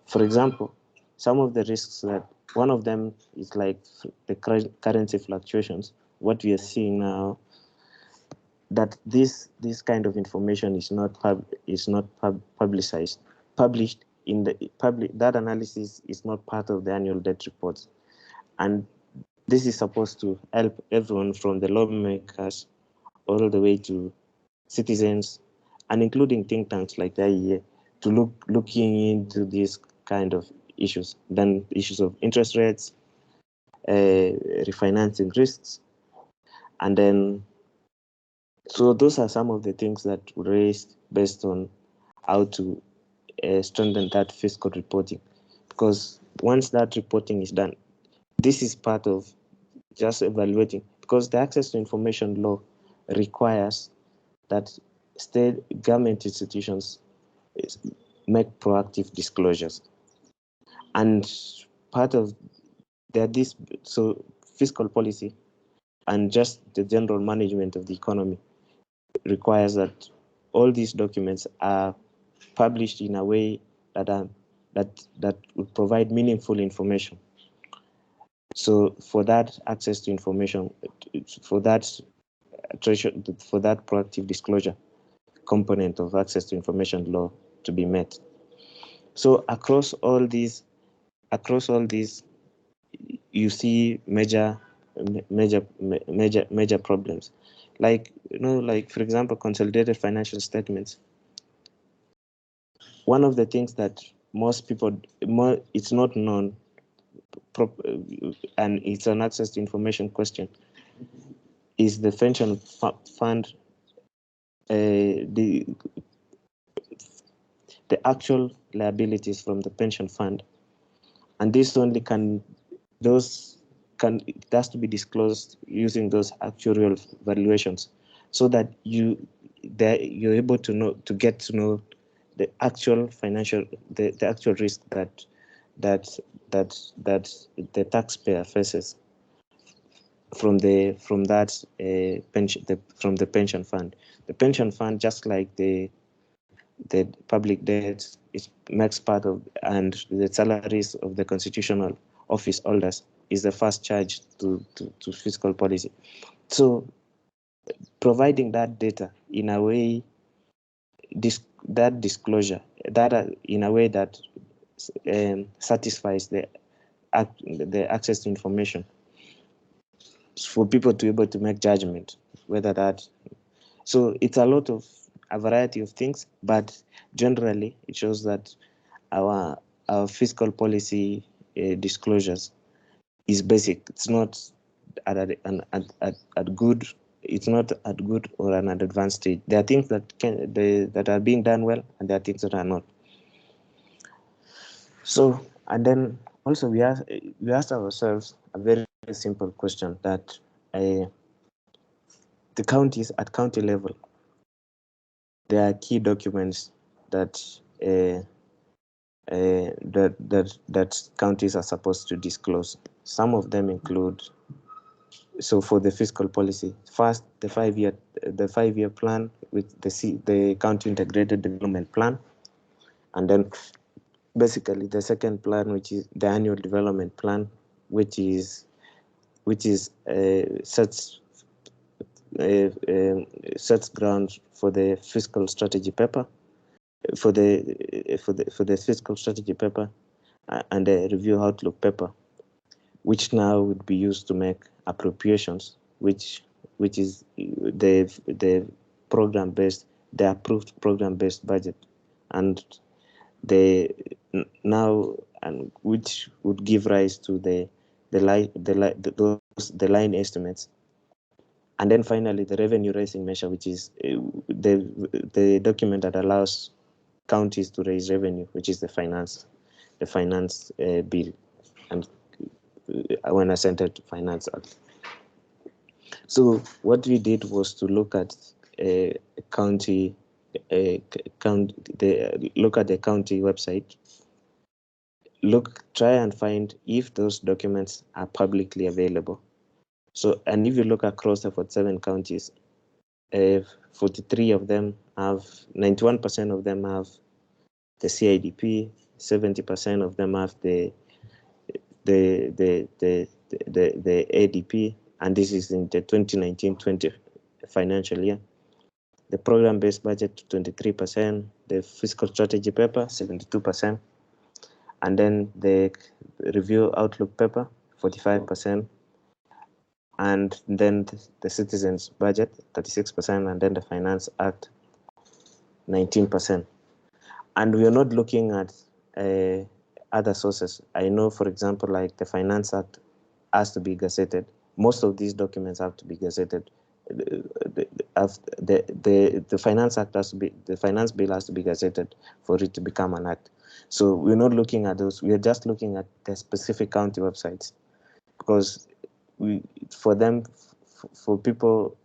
For example, some of the risks that one of them is like the currency fluctuations. What we are seeing now, that this kind of information is not publicized. Published in the that analysis is not part of the annual debt reports, and this is supposed to help everyone from the lawmakers all the way to citizens, and including think tanks like the IEA, to looking into these kind of issues. Then issues of interest rates, refinancing risks, and then so those are some of the things that were raised based on how to strengthen that fiscal reporting. Because once that reporting is done, this is part of just evaluating, because the access to information law requires that state government institutions make proactive disclosures. And part of this, so fiscal policy and just the general management of the economy requires that all these documents are published in a way that would provide meaningful information. So for that access to information, for that proactive disclosure component of access to information law to be met. So across all these, you see major problems, like for example, consolidated financial statements. One of the things that most people, it's not known, and it's an access to information question, is the pension fund, the actual liabilities from the pension fund, and this only it has to be disclosed using those actuarial valuations, so that you're able to get to know the actual financial, the actual risk that the taxpayer faces from the pension fund. The pension fund, just like the public debt, it makes part of, and the salaries of the constitutional office holders is the first charge to fiscal policy. So providing that data in a way, that disclosure, data in a way that satisfies the access to information for people to be able to make judgment whether that. So it's a variety of things, but generally it shows that our fiscal policy disclosures is basic. It's not at good. It's not at good or an advanced stage. There are things that are being done well, and there are things that are not. So, and then also we asked ourselves a very simple question, that the counties at county level, there are key documents that that counties are supposed to disclose. Some of them include, so for the fiscal policy, first the 5-year plan with the county integrated development plan, and then basically the second plan, which is the annual development plan, which sets grounds for the fiscal strategy paper, for the fiscal strategy paper, and the review outlook paper, which now would be used to make appropriations, which is the program-based, the approved program-based budget, and which would give rise to the line estimates. And then finally, the revenue raising measure, which is the document that allows counties to raise revenue, which is the finance bill, and when I sent it to Finance Act. So what we did was to look at look at the county website, try and find if those documents are publicly available. So, and if you look across the 47 counties, 43 of them have, 91% of them have the CIDP, 70% of them have the ADP, and this is in the 2019-20 financial year. The program-based budget 23%, the fiscal strategy paper 72%, and then the review outlook paper 45%, and then the citizens budget 36%, and then the Finance Act 19%. And we are not looking at other sources. I know, for example, like the Finance Act has to be gazetted. Most of these documents have to be gazetted. The Finance Act has to be, the Finance Bill has to be gazetted for it to become an act. So we're not looking at those. We are just looking at the specific county websites, because for people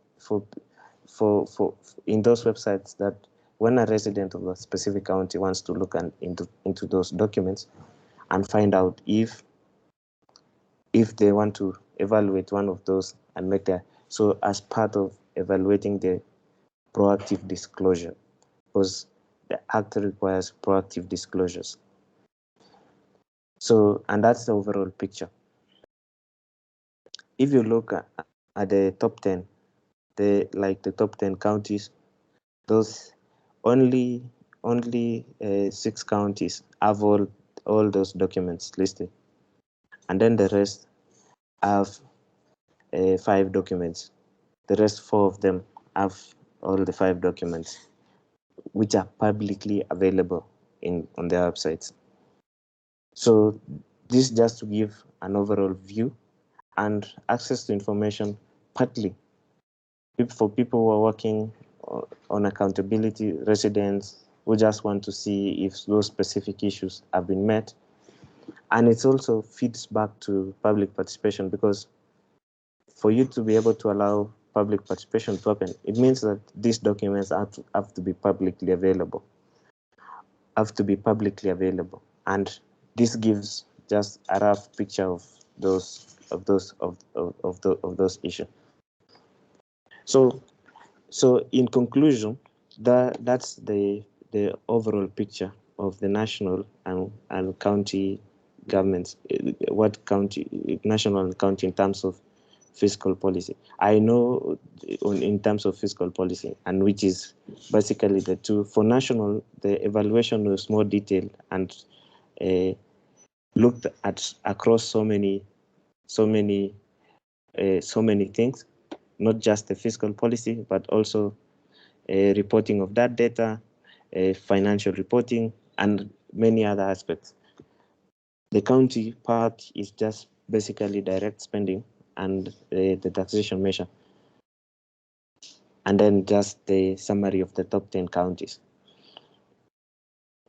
in those websites, that when a resident of a specific county wants to look into those documents and find out if they want to evaluate one of those and make their, so as part of evaluating the proactive disclosure, because the Act requires proactive disclosures. So, and that's the overall picture. If you look at the top 10, the top 10 counties, those only 6 counties have all those documents listed, and then the rest have 5 documents. The rest 4 of them have all the 5 documents, which are publicly available on their websites. So this just to give an overall view, and access to information partly for people who are working on accountability, residents who just want to see if those specific issues have been met. And it also feeds back to public participation, because for you to be able to allow public participation to happen, it means that these documents have to be publicly available. And this gives just a rough picture of those issues. So in conclusion, that's the overall picture of the national and county governments, national and county in terms of fiscal policy. I know in terms of fiscal policy, and which is basically the two. For national, the evaluation was more detailed and looked at across so many things, not just the fiscal policy, but also reporting of that data, financial reporting, and many other aspects. The county part is just basically direct spending and the taxation measure, and then just the summary of the top 10 counties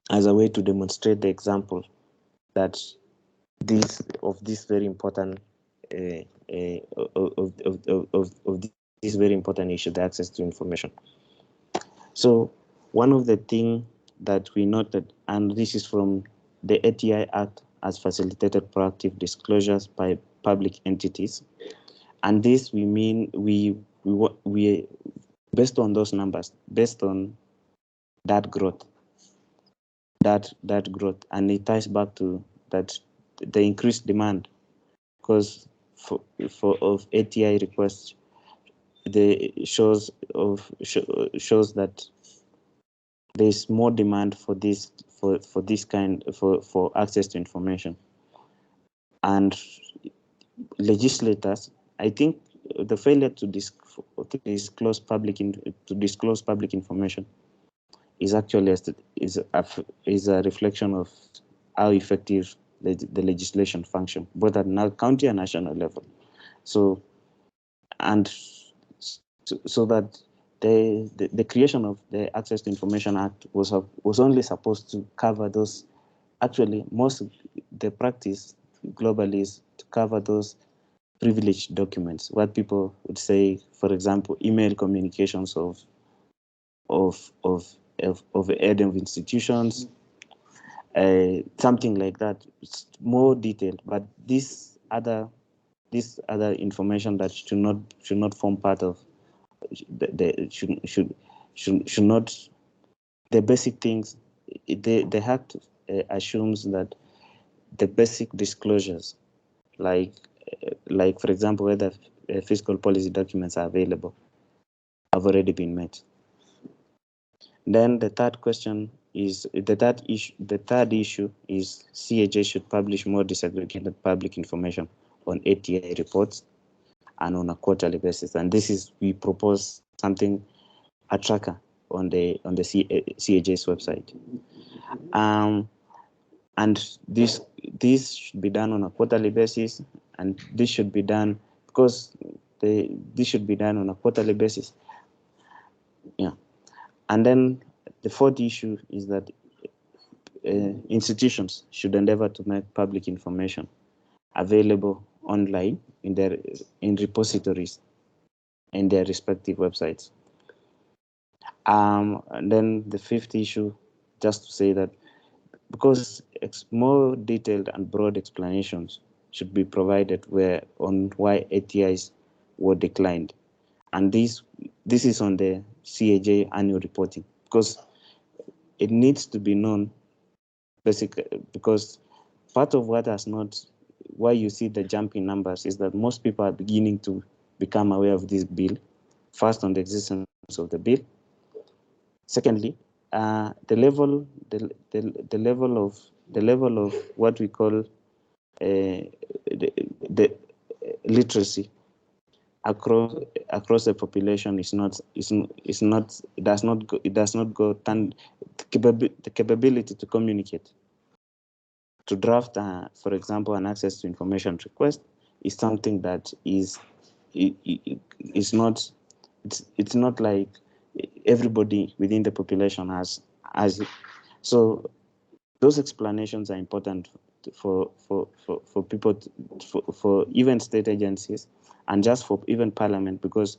as a way to demonstrate the example that this very important this very important issue, the access to information. So one of the things that we noted, and this is from the ATI Act has facilitated proactive disclosures by public entities, and this we mean we based on those numbers, based on that growth, that growth, and it ties back to that the increased demand, because of ATI requests, the shows that there is more demand for this for access to information. And legislators, I think the failure to disclose public information is actually is a reflection of how effective the legislation function, both at county and national level. So that the creation of the Access to Information Act was only supposed to cover those. Actually, the practice globally is to cover those privileged documents, what people would say, for example, email communications of head of institutions, something like that. It's more detailed, but this other information that should not form part of should not, the basic things. The Act assumes that the basic disclosures, like for example, whether fiscal policy documents are available, have already been met. Then the third question is the third issue is CAJ should publish more disaggregated public information on ATI reports and on a quarterly basis. And this is, we propose something, a tracker on the CAJ's website. And this should be done on a quarterly basis, and this should be done because this should be done on a quarterly basis. Yeah. And then the fourth issue is that institutions should endeavor to make public information available online in repositories in their respective websites. And then the fifth issue, just to say that because more detailed and broad explanations should be provided on why ATIs were declined, and this is on the CAJ annual reporting, because it needs to be known, basically, because part of why you see the jump in numbers is that most people are beginning to become aware of this bill. First, on the existence of the bill. Secondly, the level of what we call the literacy across the population the capability to communicate, to draft, for example, an access to information request is something that it's not like everybody within the population has it. So those explanations are important for people, for even state agencies, and just for even Parliament, because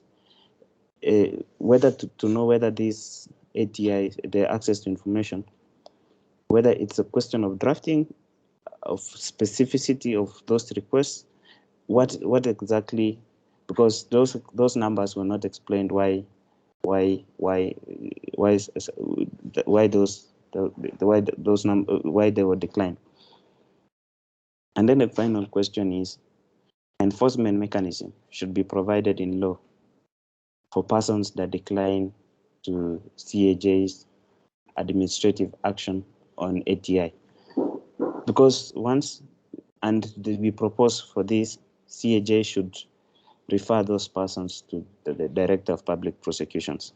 whether to know whether this ATI, the access to information, whether it's a question of drafting, of specificity of those requests, what exactly, because those numbers were not explained why they were declined. And then the final question is, enforcement mechanism should be provided in law for persons that decline to CAJ's administrative action on ATI. Because we propose for this, CAJ should refer those persons to the Director of Public Prosecutions,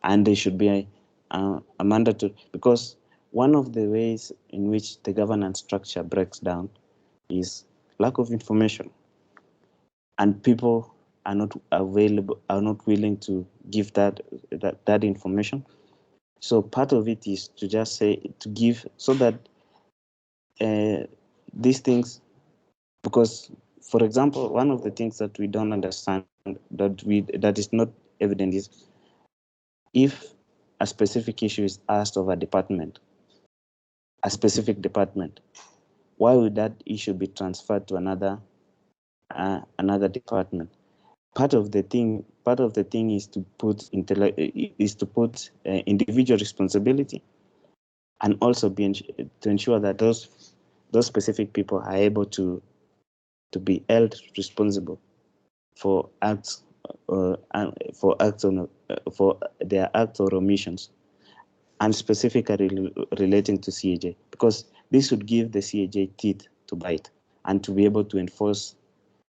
and they should be a mandatory, because one of the ways in which the governance structure breaks down is lack of information, and people are not willing to give that information. So part of it is to just say, to give, so that these things, because, for example, one of the things that we don't understand, that is not evident, is if a specific issue is asked of a department, a specific department, why would that issue be transferred to another department? Part of the thing is to put individual responsibility, and also to ensure that those specific people are able to be held responsible for acts for their acts or omissions, and specifically relating to CAJ, because this would give the CAJ teeth to bite and to be able to enforce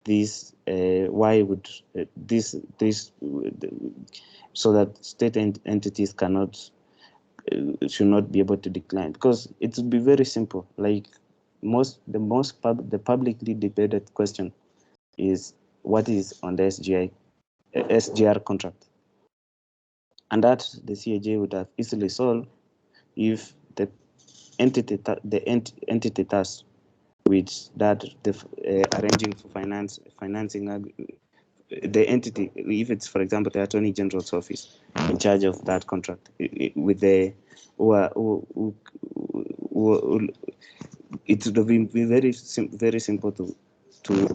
this. Why would this so that state entities should not be able to decline? Because it would be very simple. Like the publicly debated question is what is on the SGR contract, and that the CAJ would have easily solved if the entity tasked with that, arranging for financing the entity, if it's, for example, the Attorney General's office in charge of that contract, with the it would be very simple to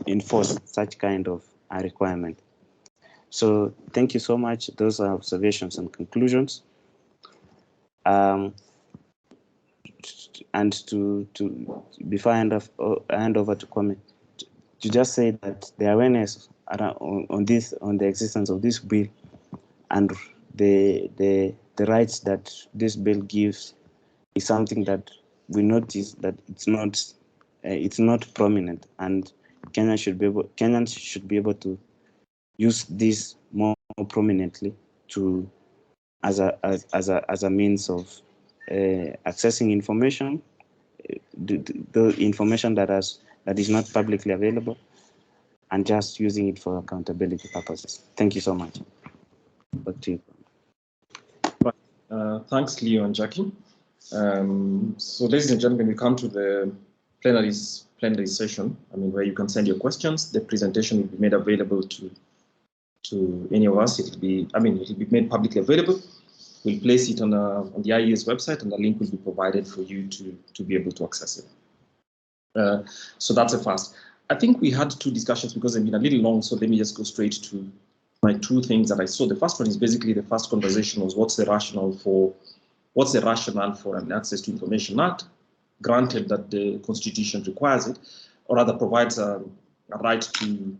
enforce such kind of a requirement. So thank you so much. Those are observations and conclusions. And before I hand over to comment, to just say that the awareness on the existence of this bill and the rights that this bill gives is something that we notice that it's not prominent, and Kenyans should be able to use this more prominently as a means of accessing information, the information that is not publicly available, and just using it for accountability purposes. Thank you so much. Back to you. Thanks, Leo and Jackie. So, ladies and gentlemen, we come to the plenary session. Where you can send your questions. The presentation will be made available to any of us. It will be made publicly available. We'll place it on the IES website, and the link will be provided for you to be able to access it. So that's a first. I think we had two discussions because they've been a little long, so let me just go straight to my two things that I saw. The first one is basically the first conversation was what's the rationale for an Access to Information Act, granted that the Constitution requires it, or rather provides a right to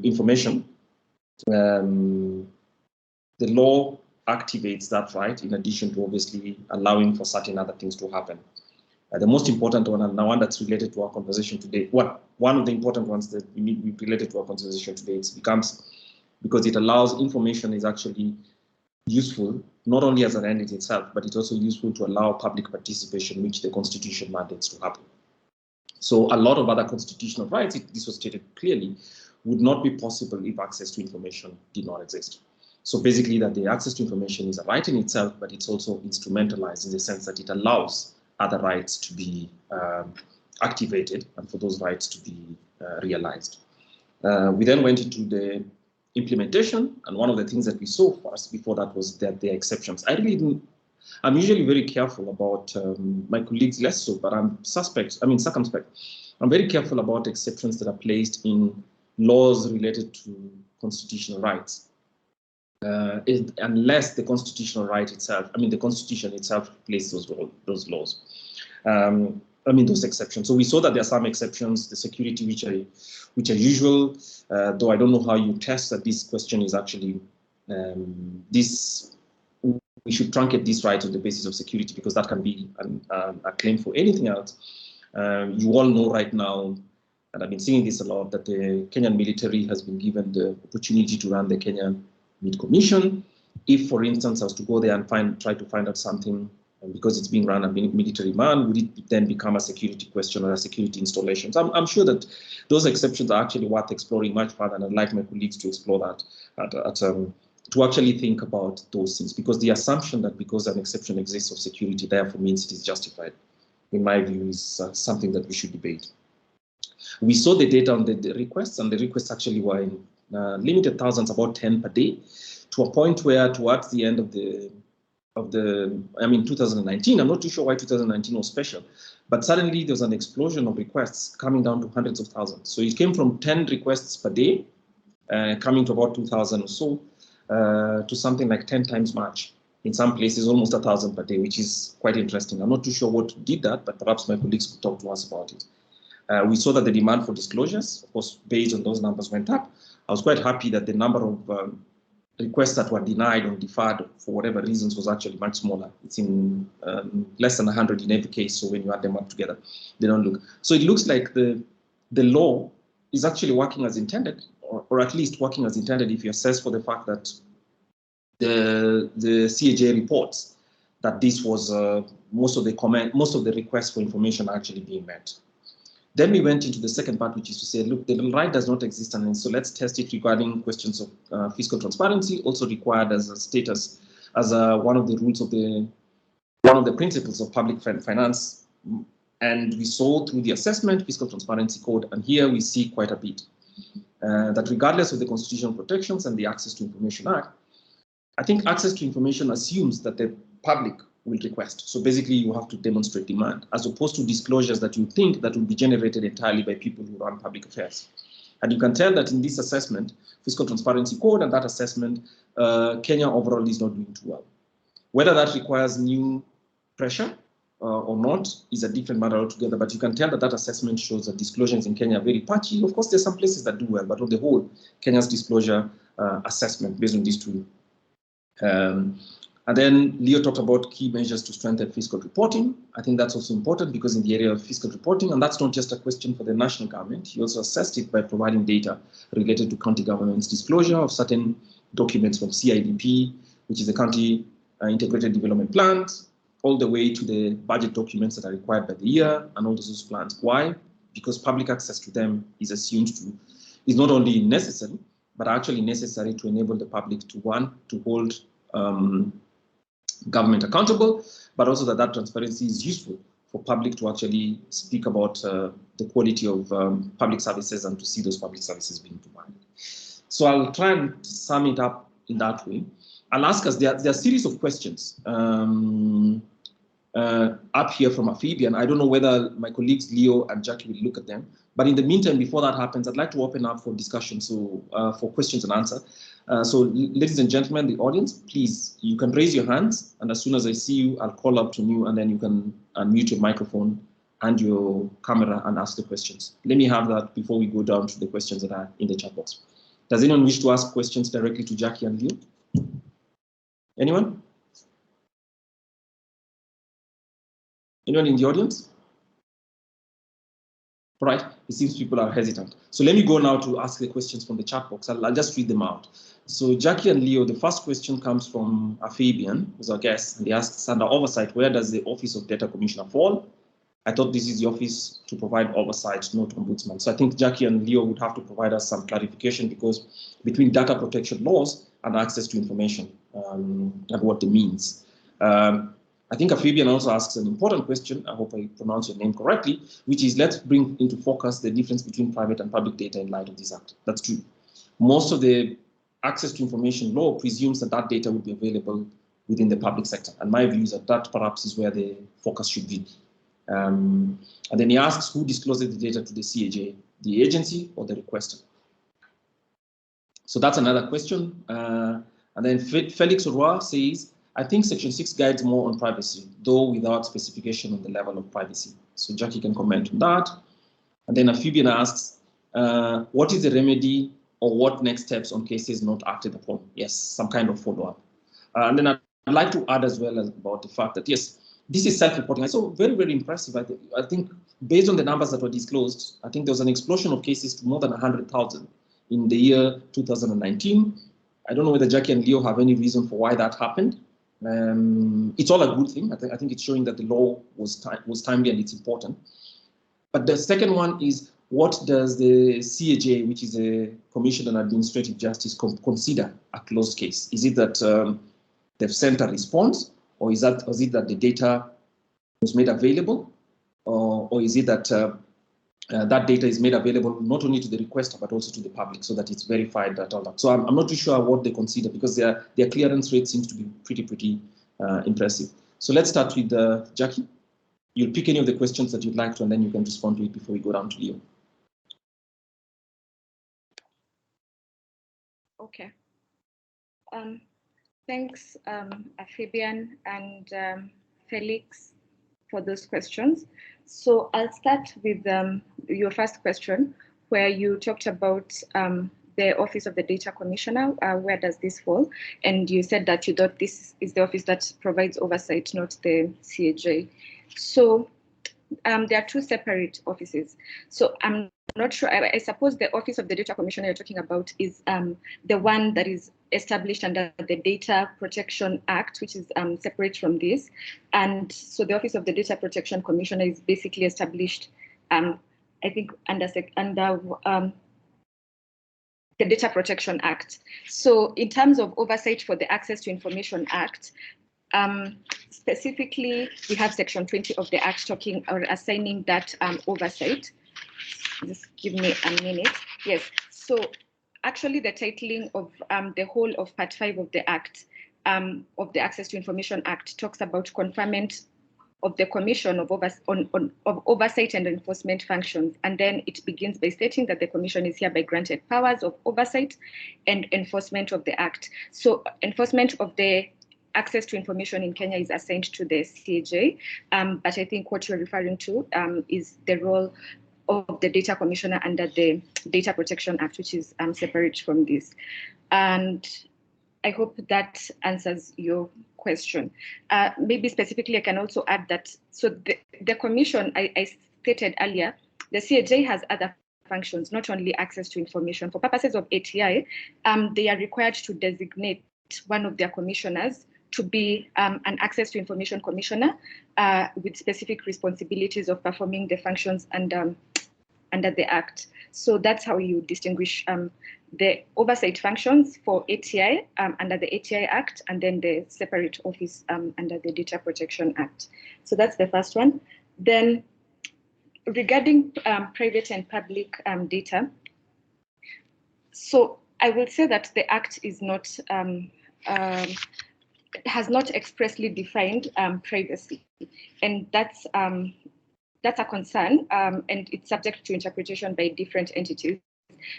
information. The law activates that right in addition to obviously allowing for certain other things to happen. The most important one, and the one that's related to our conversation today, one of the important ones that we need related to our conversation today, it becomes because it allows information is actually useful, not only as an end in itself, but it's also useful to allow public participation, which the Constitution mandates to happen. So a lot of other constitutional rights, this was stated clearly, would not be possible if access to information did not exist. So basically that the access to information is a right in itself, but it's also instrumentalized in the sense that it allows other rights to be activated and for those rights to be realized. We then went into the implementation, and one of the things that we saw first before that was that there are exceptions. I'm usually very careful about, my colleagues less so, but I'm circumspect. I'm very careful about exceptions that are placed in laws related to constitutional rights. Unless the constitutional right itself, the Constitution itself places those laws. Those exceptions. So we saw that there are some exceptions, the security which are usual, though I don't know how you test that this question is actually we should truncate this right on the basis of security, because that can be a claim for anything else. You all know right now, and I've been seeing this a lot, that the Kenyan military has been given the opportunity to run the Kenyan Meat Commission. If, for instance, I was to go there and try to find out something, and because it's being run a military man, would it then become a security question or a security installation? So I'm sure that those exceptions are actually worth exploring much further, and I'd like my colleagues to explore that, to actually think about those things, because the assumption that because an exception exists of security, therefore means it is justified, in my view, is something that we should debate. We saw the data on the requests, and the requests actually were in limited thousands, about 10 per day, to a point where towards the end of the 2019. I'm not too sure why 2019 was special, but suddenly there was an explosion of requests coming down to hundreds of thousands. So it came from 10 requests per day, coming to about 2,000 or so, to something like 10 times much. In some places, almost 1,000 per day, which is quite interesting. I'm not too sure what did that, but perhaps my colleagues could talk to us about it. We saw that the demand for disclosures, of course, based on those numbers, went up. I was quite happy that the number of requests that were denied or deferred for whatever reasons was actually much smaller. It's in less than 100 in every case. So when you add them up together, they don't look. So it looks like the law is actually working as intended, or at least working as intended if you assess for the fact that the CAJ reports that this was most of the requests for information are actually being met. Then we went into the second part, which is to say, look, the right does not exist, and so let's test it regarding questions of fiscal transparency, also required as a status, as one of the rules of one of the principles of public finance. And we saw through the assessment, fiscal transparency code, and here we see quite a bit that regardless of the constitutional protections and the Access to Information Act, I think access to information assumes that the public will request. So basically you have to demonstrate demand, as opposed to disclosures that you think that will be generated entirely by people who run public affairs. And you can tell that in this assessment, Fiscal Transparency Code and that assessment, Kenya overall is not doing too well. Whether that requires new pressure or not is a different matter altogether, but you can tell that that assessment shows that disclosures in Kenya are very patchy. Of course, there's some places that do well, but on the whole, Kenya's disclosure assessment based on these two. And then Leo talked about key measures to strengthen fiscal reporting. I think that's also important because in the area of fiscal reporting, and that's not just a question for the national government, he also assessed it by providing data related to county government's disclosure of certain documents from CIDP, which is the County Integrated Development Plans, all the way to the budget documents that are required by the year and all those plans. Why? Because public access to them is assumed to, is not only necessary, but actually necessary to enable the public to, one, to hold government accountable, but also that transparency is useful for public to actually speak about the quality of public services and to see those public services being provided. So I'll try and sum it up in that way. I'll ask us, there are a series of questions up here from Afibian. I don't know whether my colleagues Leo and Jackie will look at them, but in the meantime, before that happens, I'd like to open up for discussion, so for questions and answers. So ladies and gentlemen, the audience, please, you can raise your hands, and as soon as I see you, I'll call up to you, and then you can unmute your microphone and your camera and ask the questions. Let me have that before we go down to the questions that are in the chat box. Does anyone wish to ask questions directly to Jackie and Leo? Anyone? Anyone in the audience? All right, it seems people are hesitant. So let me go now to ask the questions from the chat box. I'll just read them out. So Jackie and Leo, the first question comes from Fabian, who's our guest, and he asks, under oversight, where does the Office of Data Commissioner fall? I thought this is the office to provide oversight, not ombudsman. So I think Jackie and Leo would have to provide us some clarification, because between data protection laws and access to information and what it means. I think Fabian also asks an important question, I hope I pronounce your name correctly, which is, let's bring into focus the difference between private and public data in light of this act. That's true. Most of the access to information law presumes that that data will be available within the public sector. And my view is that that perhaps is where the focus should be. And then he asks, who discloses the data to the CAJ, the agency or the requester? So that's another question. And then Felix Roy says, I think Section 6 guides more on privacy, though without specification on the level of privacy. So Jackie can comment on that. And then Afibian asks, what is the remedy or what next steps on cases not acted upon? Yes, some kind of follow-up. And then I'd like to add as well about the fact that, yes, this is self-reporting. So very, very impressive. I think based on the numbers that were disclosed, I think there was an explosion of cases to more than 100,000 in the year 2019. I don't know whether Jackie and Leo have any reason for why that happened. It's all a good thing. I think it's showing that the law was timely and it's important. But the second one is, what does the CAJ, which is a Commission on Administrative Justice, consider a closed case? Is it that they've sent a response, or is it that the data was made available, or is it that that data is made available not only to the requester but also to the public, so that it's verified that all that. So I'm not too sure what they consider, because their clearance rate seems to be pretty impressive. So let's start with Jackie. You'll pick any of the questions that you'd like to, and then you can respond to it before we go down to Leo. Okay. Thanks, Fabian and Felix, for those questions. So I'll start with your first question, where you talked about the Office of the Data Commissioner. Where does this fall? And you said that you thought this is the office that provides oversight, not the CAJ. So there are two separate offices. So I'm not sure. I suppose the Office of the Data Commissioner you're talking about is the one that is established under the Data Protection Act, which is separate from this. And so the Office of the Data Protection Commissioner is basically established, I think, under the Data Protection Act. So in terms of oversight for the Access to Information Act, specifically, we have Section 20 of the Act talking or assigning that oversight. Just give me a minute. Yes. So actually, the titling of the whole of Part 5 of the Act, of the Access to Information Act, talks about conferment of the Commission of Oversight and Enforcement functions. And then it begins by stating that the Commission is hereby granted powers of oversight and enforcement of the Act. So enforcement of the access to information in Kenya is assigned to the CAJ, but I think what you're referring to is the role of the Data Commissioner under the Data Protection Act, which is separate from this. And I hope that answers your question. Maybe specifically, I can also add that, so the Commission, I stated earlier, the CAJ has other functions, not only access to information. For purposes of ATI, they are required to designate one of their commissioners to be an access to information commissioner with specific responsibilities of performing the functions under the Act. So that's how you distinguish the oversight functions for ATI under the ATI Act, and then the separate office under the Data Protection Act. So that's the first one. Then regarding private and public data, so I will say that the Act is not has not expressly defined privacy, and that's a concern, and it's subject to interpretation by different entities.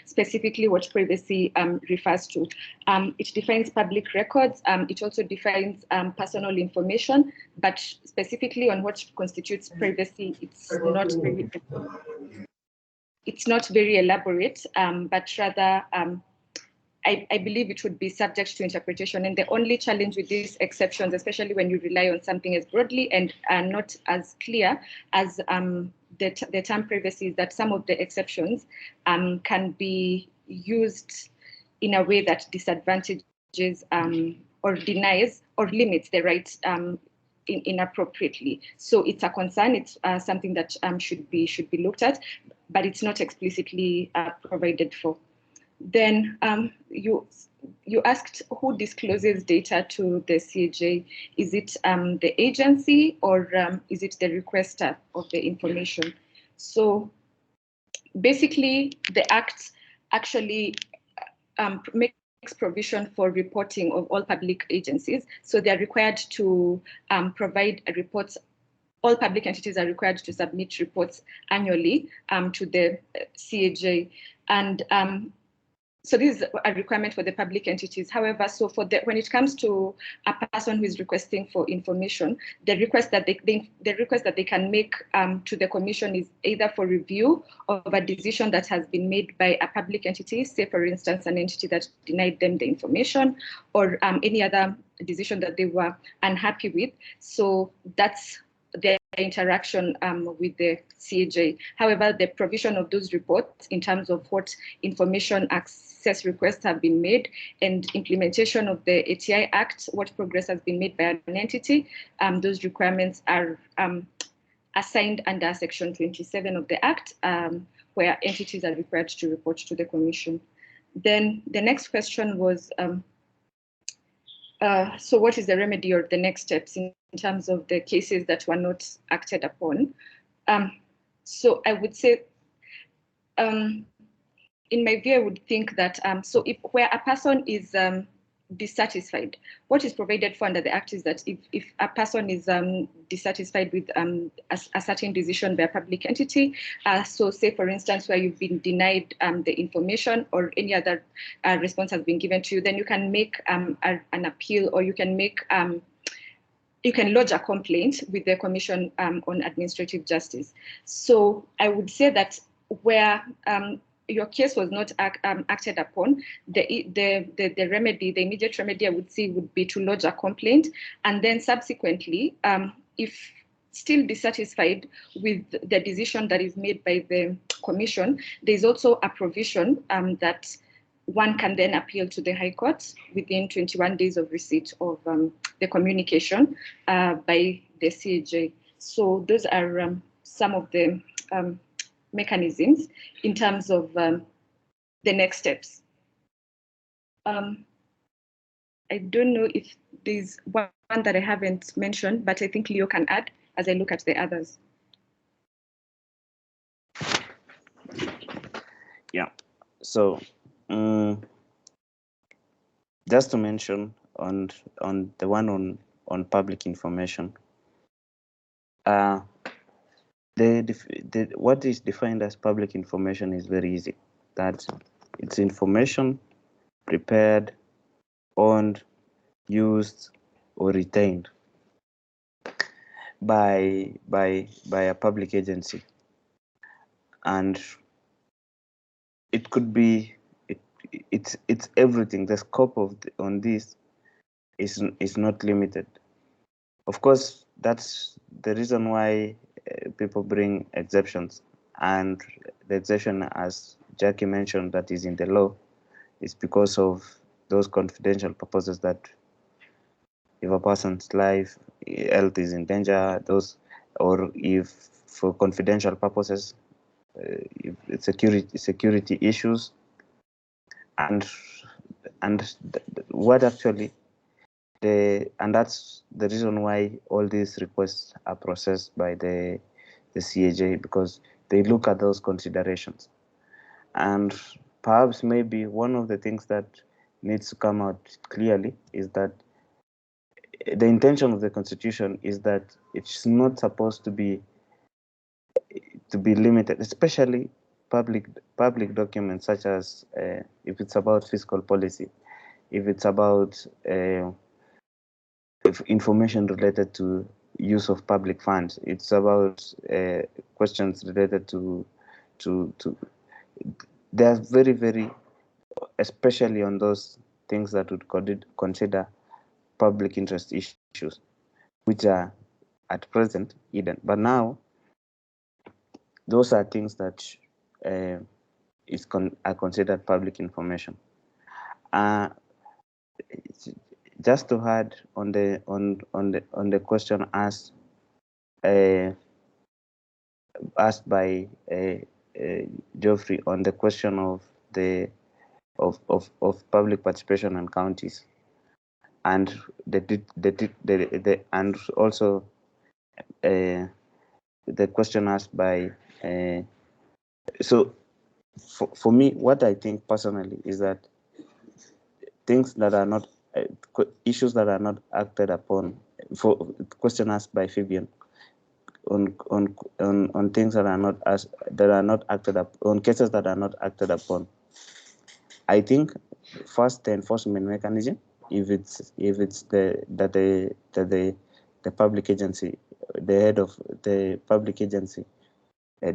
Specifically, what privacy refers to. It defines public records. It also defines personal information, but specifically on what constitutes privacy, it's not very elaborate, but rather I believe it would be subject to interpretation. And the only challenge with these exceptions, especially when you rely on something as broadly and not as clear as the term privacy, is that some of the exceptions can be used in a way that disadvantages or denies or limits the right inappropriately. So it's a concern. It's something that should be looked at, but it's not explicitly provided for. Then you asked who discloses data to the CAJ. Is it the agency, or is it the requester of the information? So basically, the Act actually makes provision for reporting of all public agencies. So they're required to provide reports. All public entities are required to submit reports annually to the CAJ. And so this is a requirement for the public entities. However, so when it comes to a person who is requesting for information, the request that they can make to the Commission is either for review of a decision that has been made by a public entity, say for instance an entity that denied them the information, or any other decision that they were unhappy with. So that's their interaction with the CAJ. However, the provision of those reports in terms of what information access requests have been made and implementation of the ATI Act, what progress has been made by an entity, those requirements are assigned under Section 27 of the Act, where entities are required to report to the Commission. Then the next question was, so what is the remedy or the next steps in terms of the cases that were not acted upon? So I would say, in my view, I would think that, so where a person is dissatisfied. What is provided for under the Act is that if a person is dissatisfied with a certain decision by a public entity, so say for instance where you've been denied the information or any other response has been given to you, then you can make an appeal, or you can make you can lodge a complaint with the Commission on Administrative Justice. So I would say that where your case was not acted upon, the remedy, the immediate remedy I would say would be to lodge a complaint, and then subsequently, if still dissatisfied with the decision that is made by the Commission, there is also a provision that one can then appeal to the High Court within 21 days of receipt of the communication by the CAJ. So those are some of the mechanisms in terms of the next steps. I don't know if there's one that I haven't mentioned, but I think Leo can add as I look at the others. Yeah, so just to mention on the one on public information, what is defined as public information is very easy. That it's information prepared, owned, used, or retained by a public agency, and it could be it's everything. The scope of on this is not limited. Of course, that's the reason why people bring exceptions, and the exception, as Jackie mentioned, that is in the law, is because of those confidential purposes, that if a person's life, health is in danger, those, or if for confidential purposes, if it's security issues, and what actually and that's the reason why all these requests are processed by the CAJ, because they look at those considerations. And perhaps maybe one of the things that needs to come out clearly is that the intention of the Constitution is that it's not supposed to be limited, especially public documents, such as if it's about fiscal policy, if it's about information related to use of public funds, it's about questions related to they're very, very, especially on those things that would consider public interest issues, which are at present hidden. But now, those are things that are considered public information. Just to add on the question asked by Geoffrey on the question of public participation in counties, and and also the question asked by so for me, what I think personally is that things that are not issues that are not acted upon, for question asked by Fabian on things that are not acted up on, cases that are not acted upon. I think first, the enforcement mechanism, if it's the public agency, the head of the public agency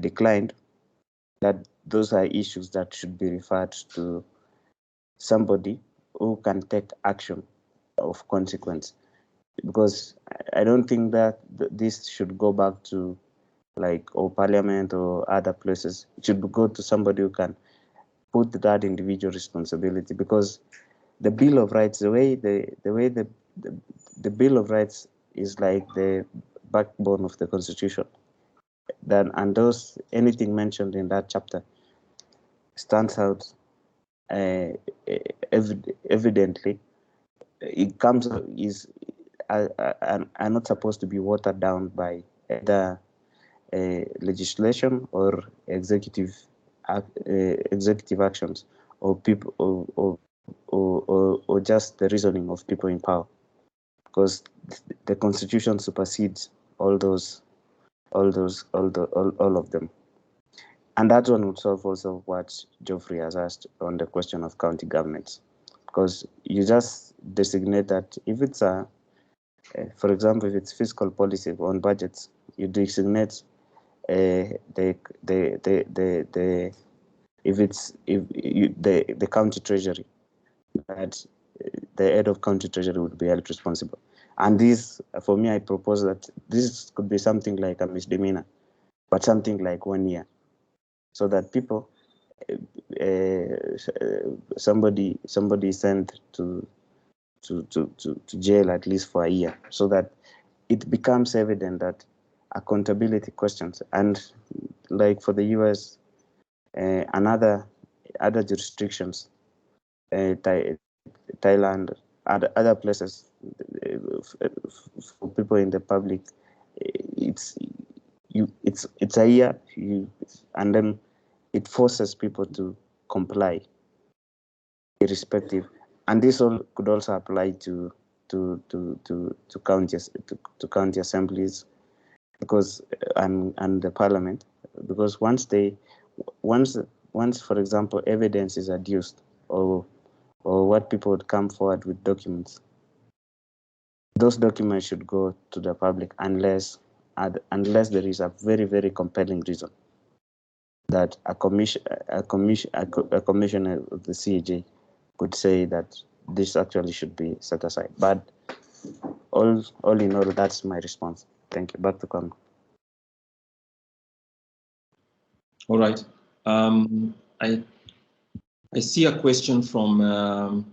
declined, that those are issues that should be referred to somebody who can take action of consequence, because I don't think that this should go back to or Parliament or other places. It should go to somebody who can put that individual responsibility, because the Bill of Rights, the way the Bill of Rights is like the backbone of the Constitution. And anything mentioned in that chapter stands out evidently. It are not supposed to be watered down by either legislation or executive actions, or people or or just the reasoning of people in power, because the constitution supersedes all of them. And that one would solve also what Geoffrey has asked on the question of county governments, because you just designate that if it's for example, if it's fiscal policy on budgets, you designate the county treasury, that the head of county treasury would be held responsible. And this, for me, I propose that this could be something like a misdemeanor, but something like 1 year, so that people, somebody is sent to jail at least for a year, so that it becomes evident that accountability questions, and like for the US and other jurisdictions, Thailand, other places, for people in the public, it's a year, and then it forces people to comply, irrespective. And this all could also apply to counties, to county assemblies, because and the parliament, because once, for example, evidence is adduced, or what people would come forward with documents, those documents should go to the public unless there is a very, very compelling reason that a commissioner of the CAJ could say that this actually should be set aside. But all in all, that's my response. Thank you. Back to Kwame. All right. I see a question from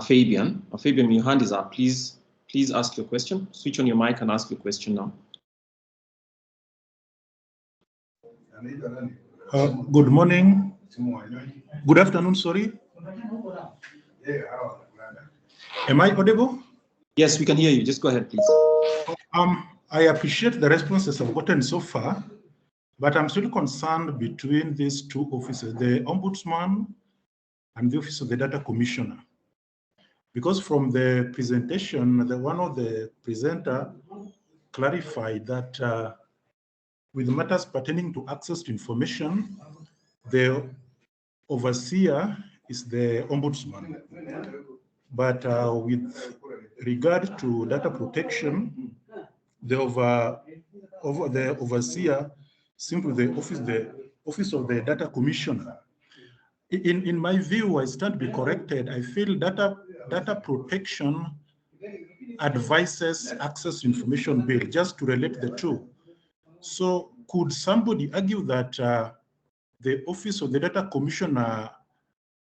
Fabian. Fabian, your hand is up. Please ask your question. Switch on your mic and ask your question now. Good morning. Good afternoon, sorry. Am I audible? Yes, we can hear you. Just go ahead, please. I appreciate the responses I've gotten so far, but I'm still concerned between these two offices, the Ombudsman and the Office of the Data Commissioner. Because from the presentation, one of the presenter clarified that with matters pertaining to access to information, the overseer is the Ombudsman. But with regard to data protection, the overseer simply the office of the Data Commissioner. In my view, I stand to be corrected. I feel data protection advises access to information bill, just to relate the two. So could somebody argue that the office of the Data Commissioner,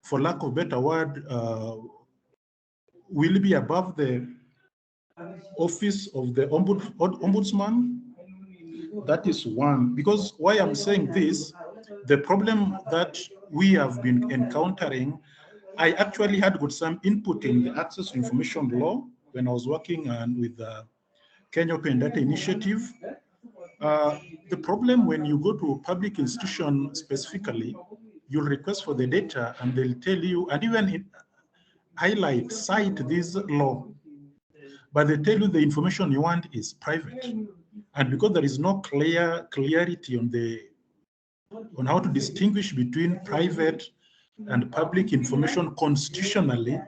for lack of a better word, will be above the office of the Ombudsman? That is one. Because why I'm saying this, the problem that we have been encountering, I actually had got some input in the access to information law when I was working with the Kenya Open Data Initiative. The problem when you go to a public institution specifically, you'll request for the data and they'll tell you, and even cite this law, but they tell you the information you want is private. And because there is no clarity on how to distinguish between private and public information constitutionally,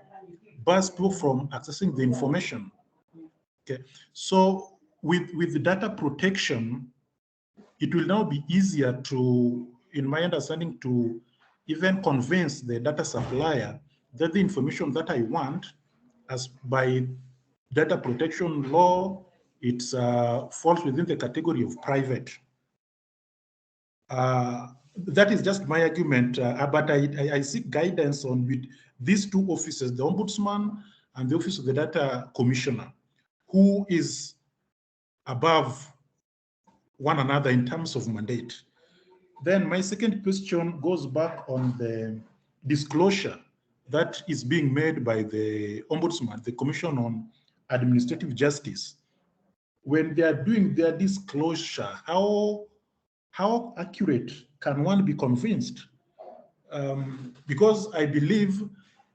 bars people from accessing the information. Okay, so with the data protection, it will now be easier to, in my understanding, to even convince the data supplier that the information that I want, as by data protection law, it falls within the category of private. That is just my argument, but I seek guidance on with these two offices, the Ombudsman and the Office of the Data Commissioner, who is above one another in terms of mandate. Then my second question goes back on the disclosure that is being made by the Ombudsman, the Commission on Administrative Justice. When they are doing their disclosure, how accurate can one be convinced because I believe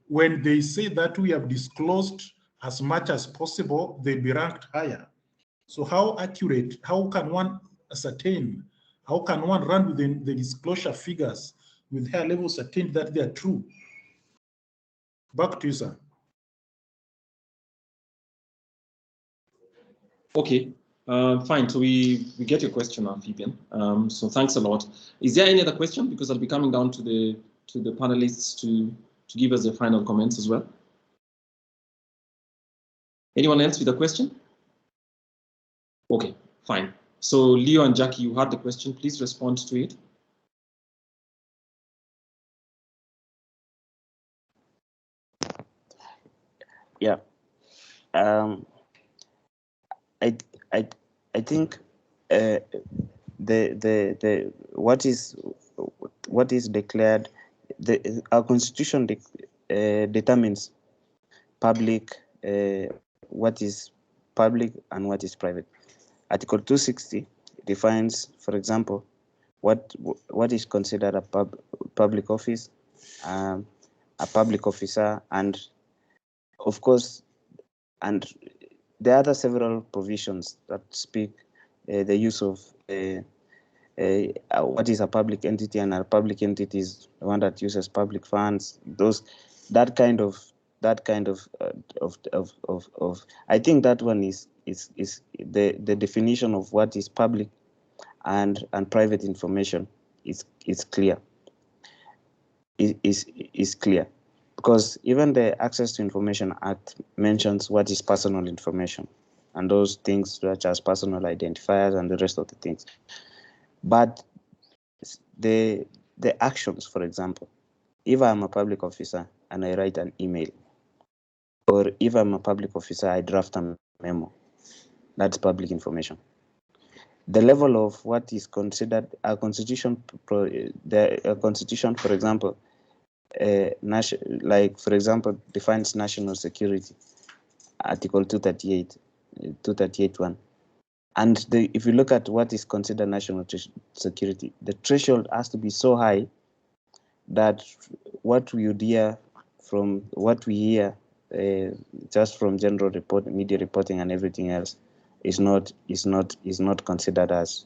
when they say that we have disclosed as much as possible, they'll be ranked higher. So how accurate, how can one ascertain, how can one run within the disclosure figures with high level certainty that they are true? Back to you, sir. Okay, fine. So we get your question, Fabian. So thanks a lot. Is there any other question? Because I'll be coming down to the panelists to give us their final comments as well. Anyone else with a question? Okay, fine. So Leo and Jackie, you had the question. Please respond to it. Yeah. I think the what is declared, our constitution determines public, what is public and what is private. Article 260 defines, for example, what is considered a public office, a public officer, and of course, and there are other several provisions that speak the use of what is a public entity, and a public entity is the one that uses public funds. That kind of I think that one is the definition of what is public and private information is clear. Is clear, because even the Access to Information Act mentions what is personal information, and those things such as personal identifiers and the rest of the things. But the actions, for example, if I'm a public officer and I write an email, or if I'm a public officer, I draft a memo, that's public information. The level of what is considered a constitution, for example, like for example, defines national security, Article 238(1). And if you look at what is considered national security, the threshold has to be so high that what we hear just from general media reporting and everything else is not considered as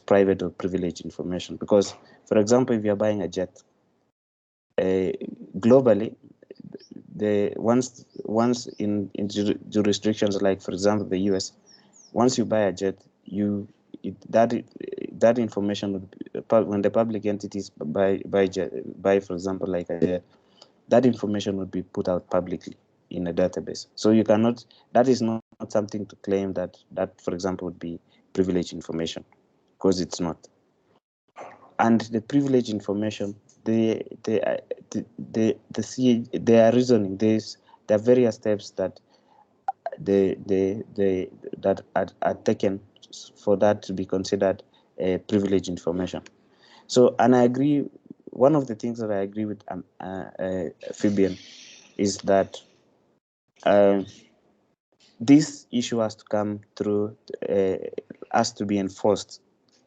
private or privileged information. Because, for example, if you're buying a jet, globally, once in jurisdictions like, for example, the US, once you buy a jet, that information would be, when the public entities buy, for example, like a jet, that information would be put out publicly in a database. So you cannot. That is not something to claim that for example would be privileged information, because it's not. And the privileged information, they are reasoning. There are various steps that that are taken for that to be considered privileged information. So, and I agree. One of the things that I agree with Fabian is that this issue has to come through, has to be enforced.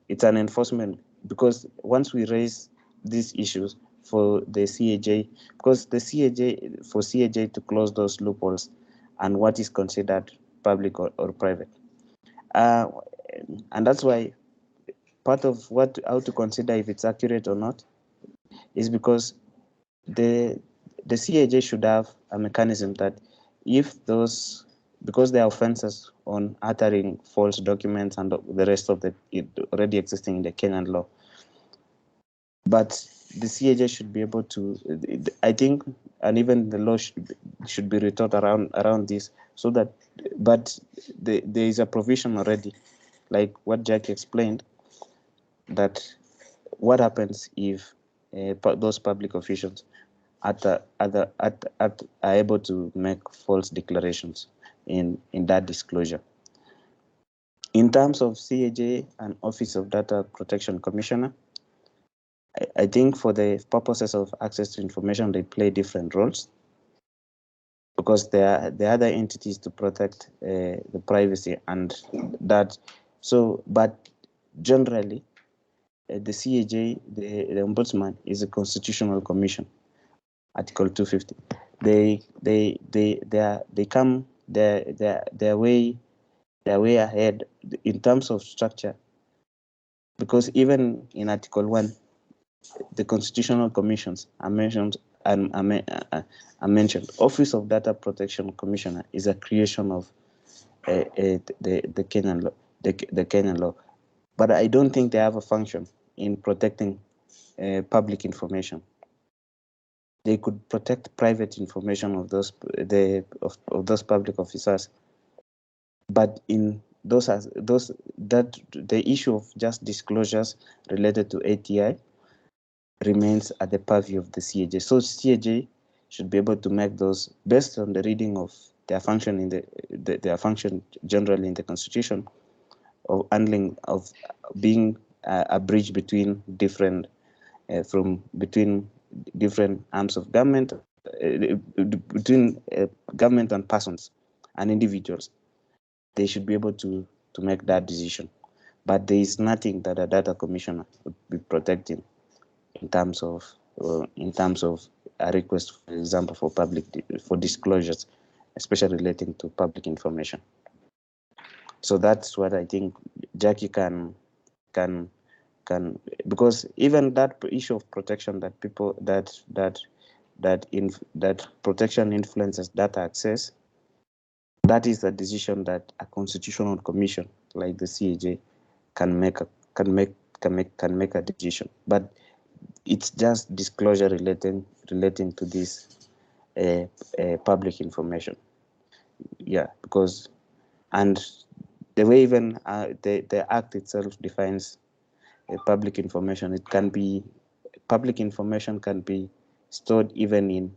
It's an enforcement, because once we raise these issues for the CAJ, because the CAJ, for CAJ to close those loopholes and what is considered public or private. And that's why part of how to consider if it's accurate or not is because the CAJ should have a mechanism that if those, because there are offenses on uttering false documents and the rest of it already existing in the Kenyan law, but the CAJ should be able to, I think, and even the law should be rethought around this, so that, but there is a provision already, like what Jack explained, that what happens if those public officials are able to make false declarations in that disclosure. In terms of CAJ and Office of Data Protection Commissioner, I think for the purposes of access to information, they play different roles, because there are other entities to protect the privacy and that. So, but generally, the CAJ, the Ombudsman, is a constitutional commission. Article 250. They come their way ahead in terms of structure, because even in Article 1, the constitutional commissions are mentioned. Office of Data Protection Commissioner is a creation of the Kenyan law, the Kenyan law, but I don't think they have a function in protecting public information. They could protect private information of those public officers, but in the issue of just disclosures related to ATI remains at the purview of the CAJ. So CAJ should be able to make those based on the reading of their function in their function generally in the Constitution, of handling, of being a bridge between different different arms of government, between government and persons and individuals. They should be able to make that decision. But there is nothing that a data commissioner would be protecting in terms of a request, for example, for disclosures, especially relating to public information. So that's what I think Jackie can because even that issue of protection that people that protection influences data access, that is a decision that a constitutional commission like the CAJ can make a decision. But it's just disclosure relating to this public information. Yeah, because and the way even the Act itself defines public information, public information can be stored even in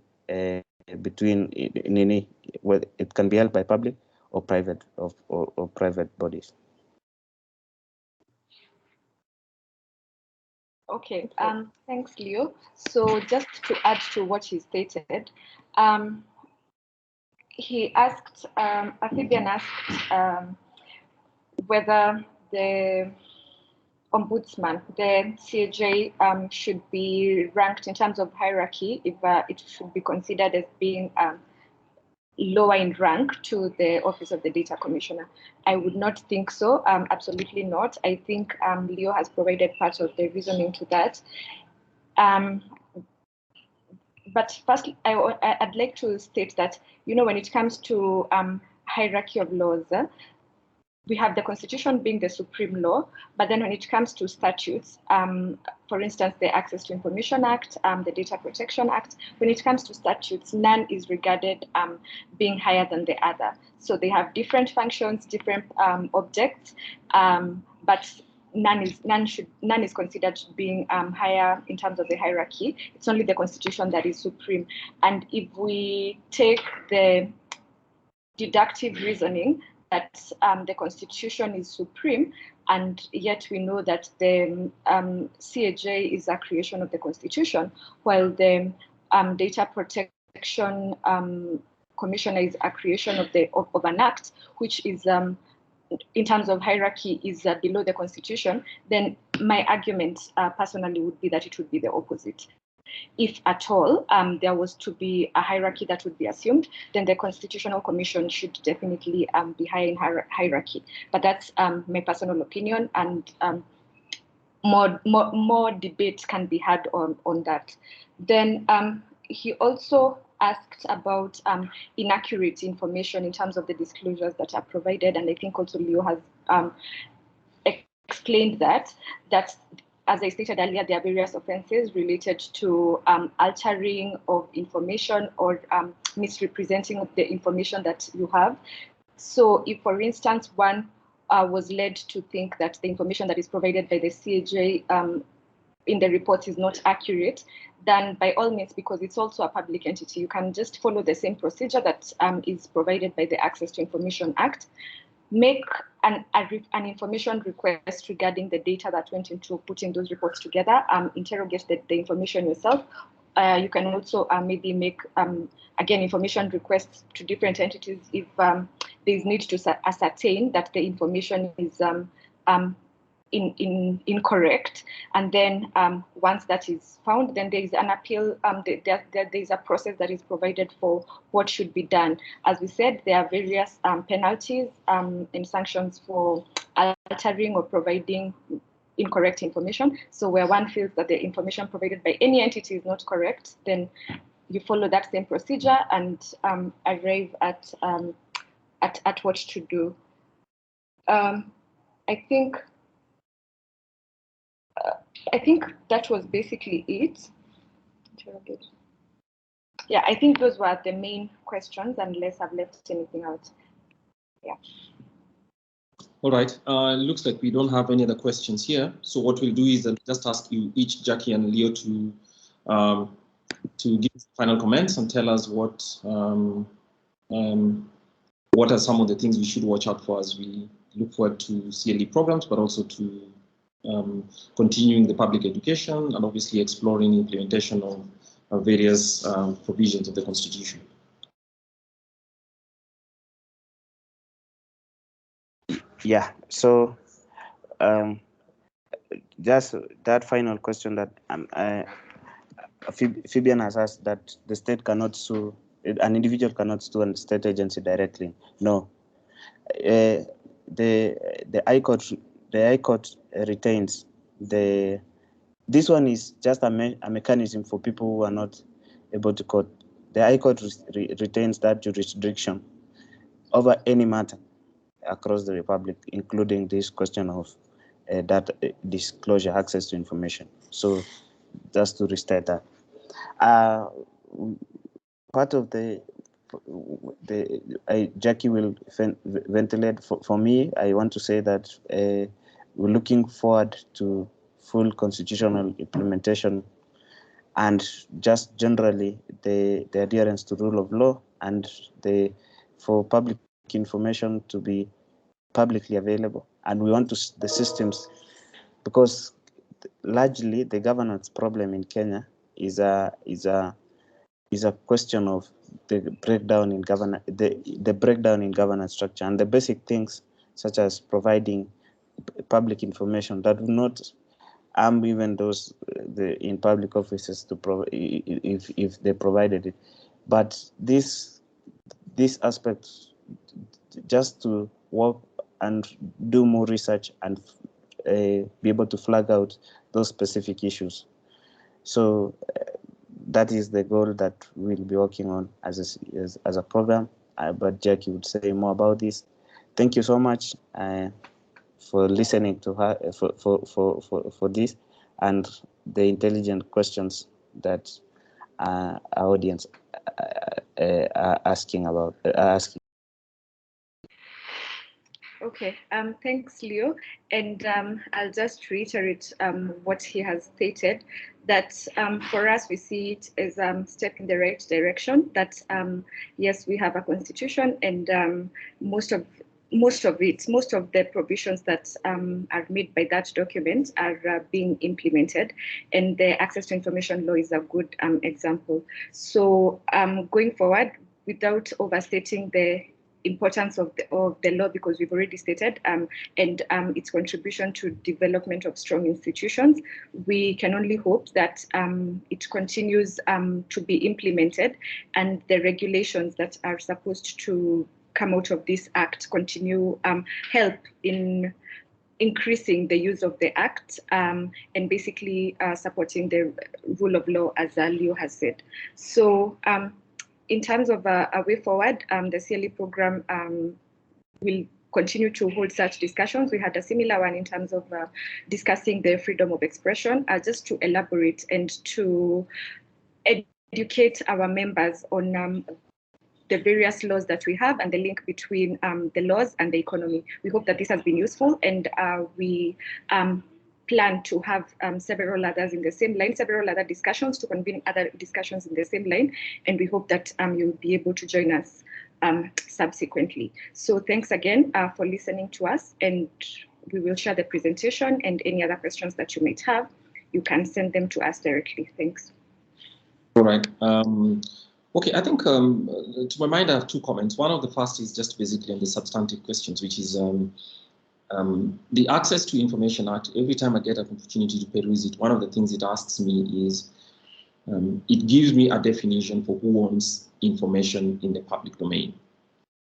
any, well, it can be held by public or private or private bodies. Okay, thanks, Leo. So just to add to what he stated, he asked, Afibian asked whether the Ombudsman, the CAJ, should be ranked in terms of hierarchy, if it should be considered as being lower in rank to the Office of the Data Commissioner. I would not think so, absolutely not. I think Leo has provided part of the reasoning to that. But first, I'd like to state that, when it comes to hierarchy of laws, we have the Constitution being the supreme law, but then when it comes to statutes, for instance, the Access to Information Act, the Data Protection Act, when it comes to statutes, none is regarded being higher than the other. So they have different functions, different objects, but none is considered being higher in terms of the hierarchy. It's only the Constitution that is supreme. And if we take the deductive reasoning that the Constitution is supreme, and yet we know that the CAJ is a creation of the Constitution, while the Data Protection Commissioner is a creation of an act, which is, in terms of hierarchy, is below the Constitution, then my argument personally would be that it would be the opposite. If at all there was to be a hierarchy that would be assumed, then the Constitutional Commission should definitely be higher in hierarchy. But that's my personal opinion, and more debate can be had on that. Then he also asked about inaccurate information in terms of the disclosures that are provided, and I think also Leo has explained that as I stated earlier, there are various offenses related to altering of information or misrepresenting of the information that you have. So if, for instance, one was led to think that the information that is provided by the CAJ in the report is not accurate, then by all means, because it's also a public entity, you can just follow the same procedure that is provided by the Access to Information Act. Make an information request regarding the data that went into putting those reports together, interrogate the information yourself. You can also maybe make, again, information requests to different entities if there is need to ascertain that the information is incorrect, and then once that is found, then there is an appeal. There is a process that is provided for what should be done. As we said, there are various penalties and sanctions for altering or providing incorrect information. So where one feels that the information provided by any entity is not correct, then you follow that same procedure and arrive at what to do. I think that was basically it. Yeah, I think those were the main questions, unless I've left anything out. Yeah. All right. Looks like we don't have any other questions here. So what we'll do is just ask you each, Jackie and Leo, to give final comments and tell us what are some of the things we should watch out for as we look forward to CLE programs, but also to continuing the public education and obviously exploring implementation of various provisions of the Constitution. Yeah, so just that final question that Fabian has asked, that the state cannot sue, an individual cannot sue a state agency directly. No, the High Court retains the. This one is just a mechanism for people who are not able to court. The High Court retains that jurisdiction over any matter across the Republic, including this question of data disclosure, access to information. So just to restate that. Part of Jackie will ventilate. For me, I want to say that we're looking forward to full constitutional implementation and just generally the adherence to rule of law and for public information to be publicly available. And we want the systems, because largely the governance problem in Kenya is a question of the breakdown in governance structure, and the basic things such as providing public information that will not harm even those in public offices to if they provided it. But this aspect, just to work and do more research and be able to flag out those specific issues. So that is the goal that we'll be working on as a program. But Jackie would say more about this. Thank you so much for listening to her for this and the intelligent questions that our audience are asking. Okay, thanks, Leo. And I'll just reiterate what he has stated, that for us, we see it as a step in the right direction, that yes, we have a constitution, and most of the provisions that are made by that document are being implemented, and the access to information law is a good example. So going forward, without overstating the importance of the law, because we've already stated, and its contribution to development of strong institutions, we can only hope that it continues to be implemented, and the regulations that are supposed to come out of this act continue help in increasing the use of the act and basically supporting the rule of law, as Leo has said. So in terms of a way forward, the CLE program will continue to hold such discussions. We had a similar one in terms of discussing the freedom of expression, just to elaborate and to educate our members on the various laws that we have and the link between the laws and the economy. We hope that this has been useful, and we plan to have several others in the same line, several other discussions, to convene other discussions in the same line, and we hope that you'll be able to join us subsequently. So thanks again for listening to us, and we will share the presentation, and any other questions that you might have, you can send them to us directly. Thanks. All right. Okay, I think to my mind, I have two comments. One of the first is just basically on the substantive questions, which is The Access to Information Act, every time I get an opportunity to peruse it, one of the things it asks me is, it gives me a definition for who owns information in the public domain.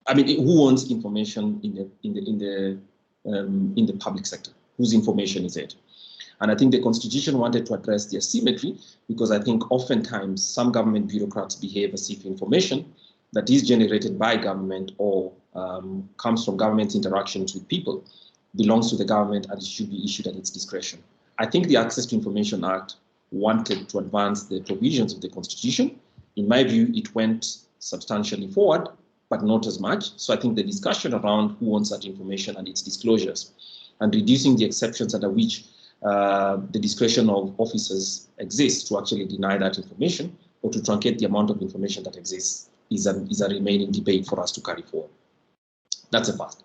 I mean, who owns information in the public sector? Whose information is it? And I think the Constitution wanted to address the asymmetry, because I think oftentimes some government bureaucrats behave as if information that is generated by government or comes from government interactions with people belongs to the government and it should be issued at its discretion. I think the Access to Information Act wanted to advance the provisions of the Constitution. In my view, it went substantially forward, but not as much. So I think the discussion around who owns that information and its disclosures and reducing the exceptions under which the discretion of officers exists to actually deny that information or to truncate the amount of information that exists is a remaining debate for us to carry forward. That's a first.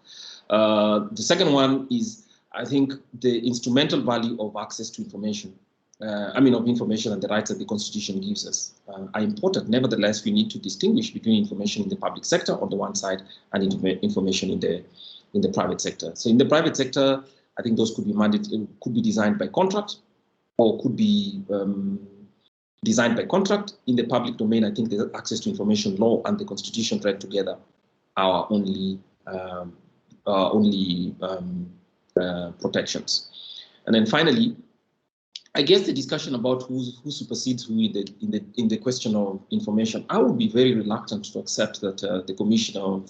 The second one is, I think, the instrumental value of access to information, of information and the rights that the Constitution gives us are important. Nevertheless, we need to distinguish between information in the public sector on the one side and information in the private sector. So in the private sector, I think those could be designed by contract or could be designed by contract. In the public domain, I think the access to information law and the Constitution read together are only protections. And then finally, I guess the discussion about who supersedes who in the question of information, I would be very reluctant to accept that the Commissioner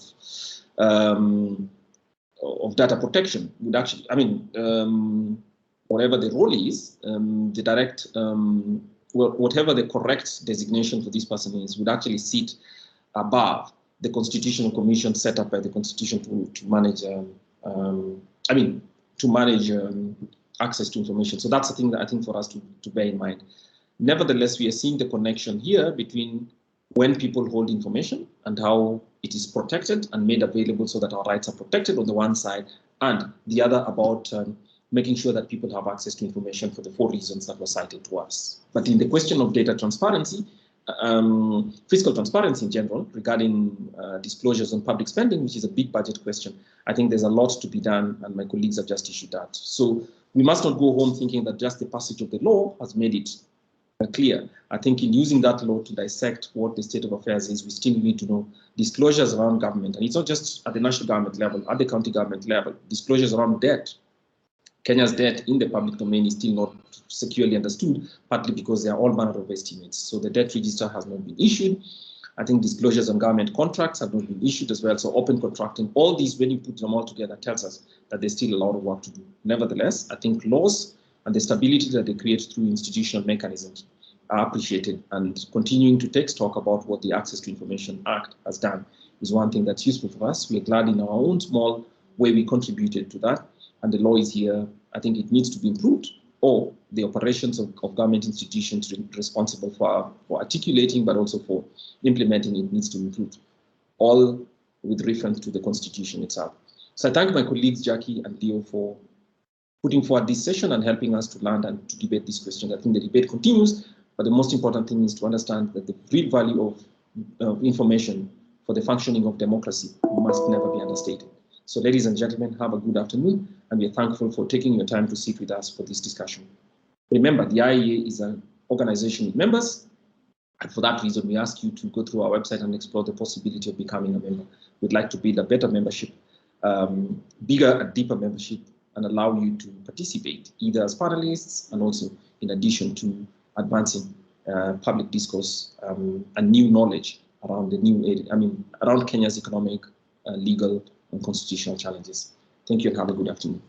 of Data Protection would actually, whatever the role is, whatever the correct designation for this person is, would actually sit above the Constitutional Commission set up by the Constitution to manage, access to information. So that's the thing that I think for us to bear in mind. Nevertheless, we are seeing the connection here between when people hold information and how it is protected and made available so that our rights are protected on the one side, and the other about making sure that people have access to information for the 4 reasons that were cited to us. But in the question of data transparency, fiscal transparency in general, regarding disclosures on public spending, which is a big budget question, I think there's a lot to be done, and my colleagues have just issued that. So we must not go home thinking that just the passage of the law has made it clear. I think in using that law to dissect what the state of affairs is, we still need to know disclosures around government. And it's not just at the national government level, at the county government level, disclosures around debt. Kenya's debt in the public domain is still not securely understood, partly because they are all manner of estimates. So the debt register has not been issued. I think disclosures on government contracts have not been issued as well. So open contracting, all these, when you put them all together, tells us that there's still a lot of work to do. Nevertheless, I think laws and the stability that they create through institutional mechanisms are appreciated, and continuing to take stock about what the Access to Information Act has done is one thing that's useful for us. We are glad in our own small way we contributed to that, and the law is here. I think it needs to be improved, or the operations of government institutions responsible for articulating but also for implementing it needs to be improved, all with reference to the Constitution itself. So I thank my colleagues Jackie and Leo for putting forward this session and helping us to learn and to debate these questions. I think the debate continues, but the most important thing is to understand that the real value of information for the functioning of democracy must never be understated. So ladies and gentlemen, have a good afternoon, and we are thankful for taking your time to sit with us for this discussion. Remember, the IEA is an organization with members, and for that reason, we ask you to go through our website and explore the possibility of becoming a member. We'd like to build a better membership, bigger and deeper membership, and allow you to participate either as panelists and also in addition to advancing public discourse and new knowledge around the new area, around Kenya's economic, legal, and constitutional challenges. Thank you and have a good afternoon.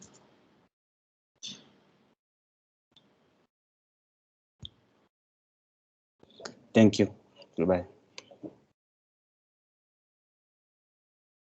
Thank you. Goodbye.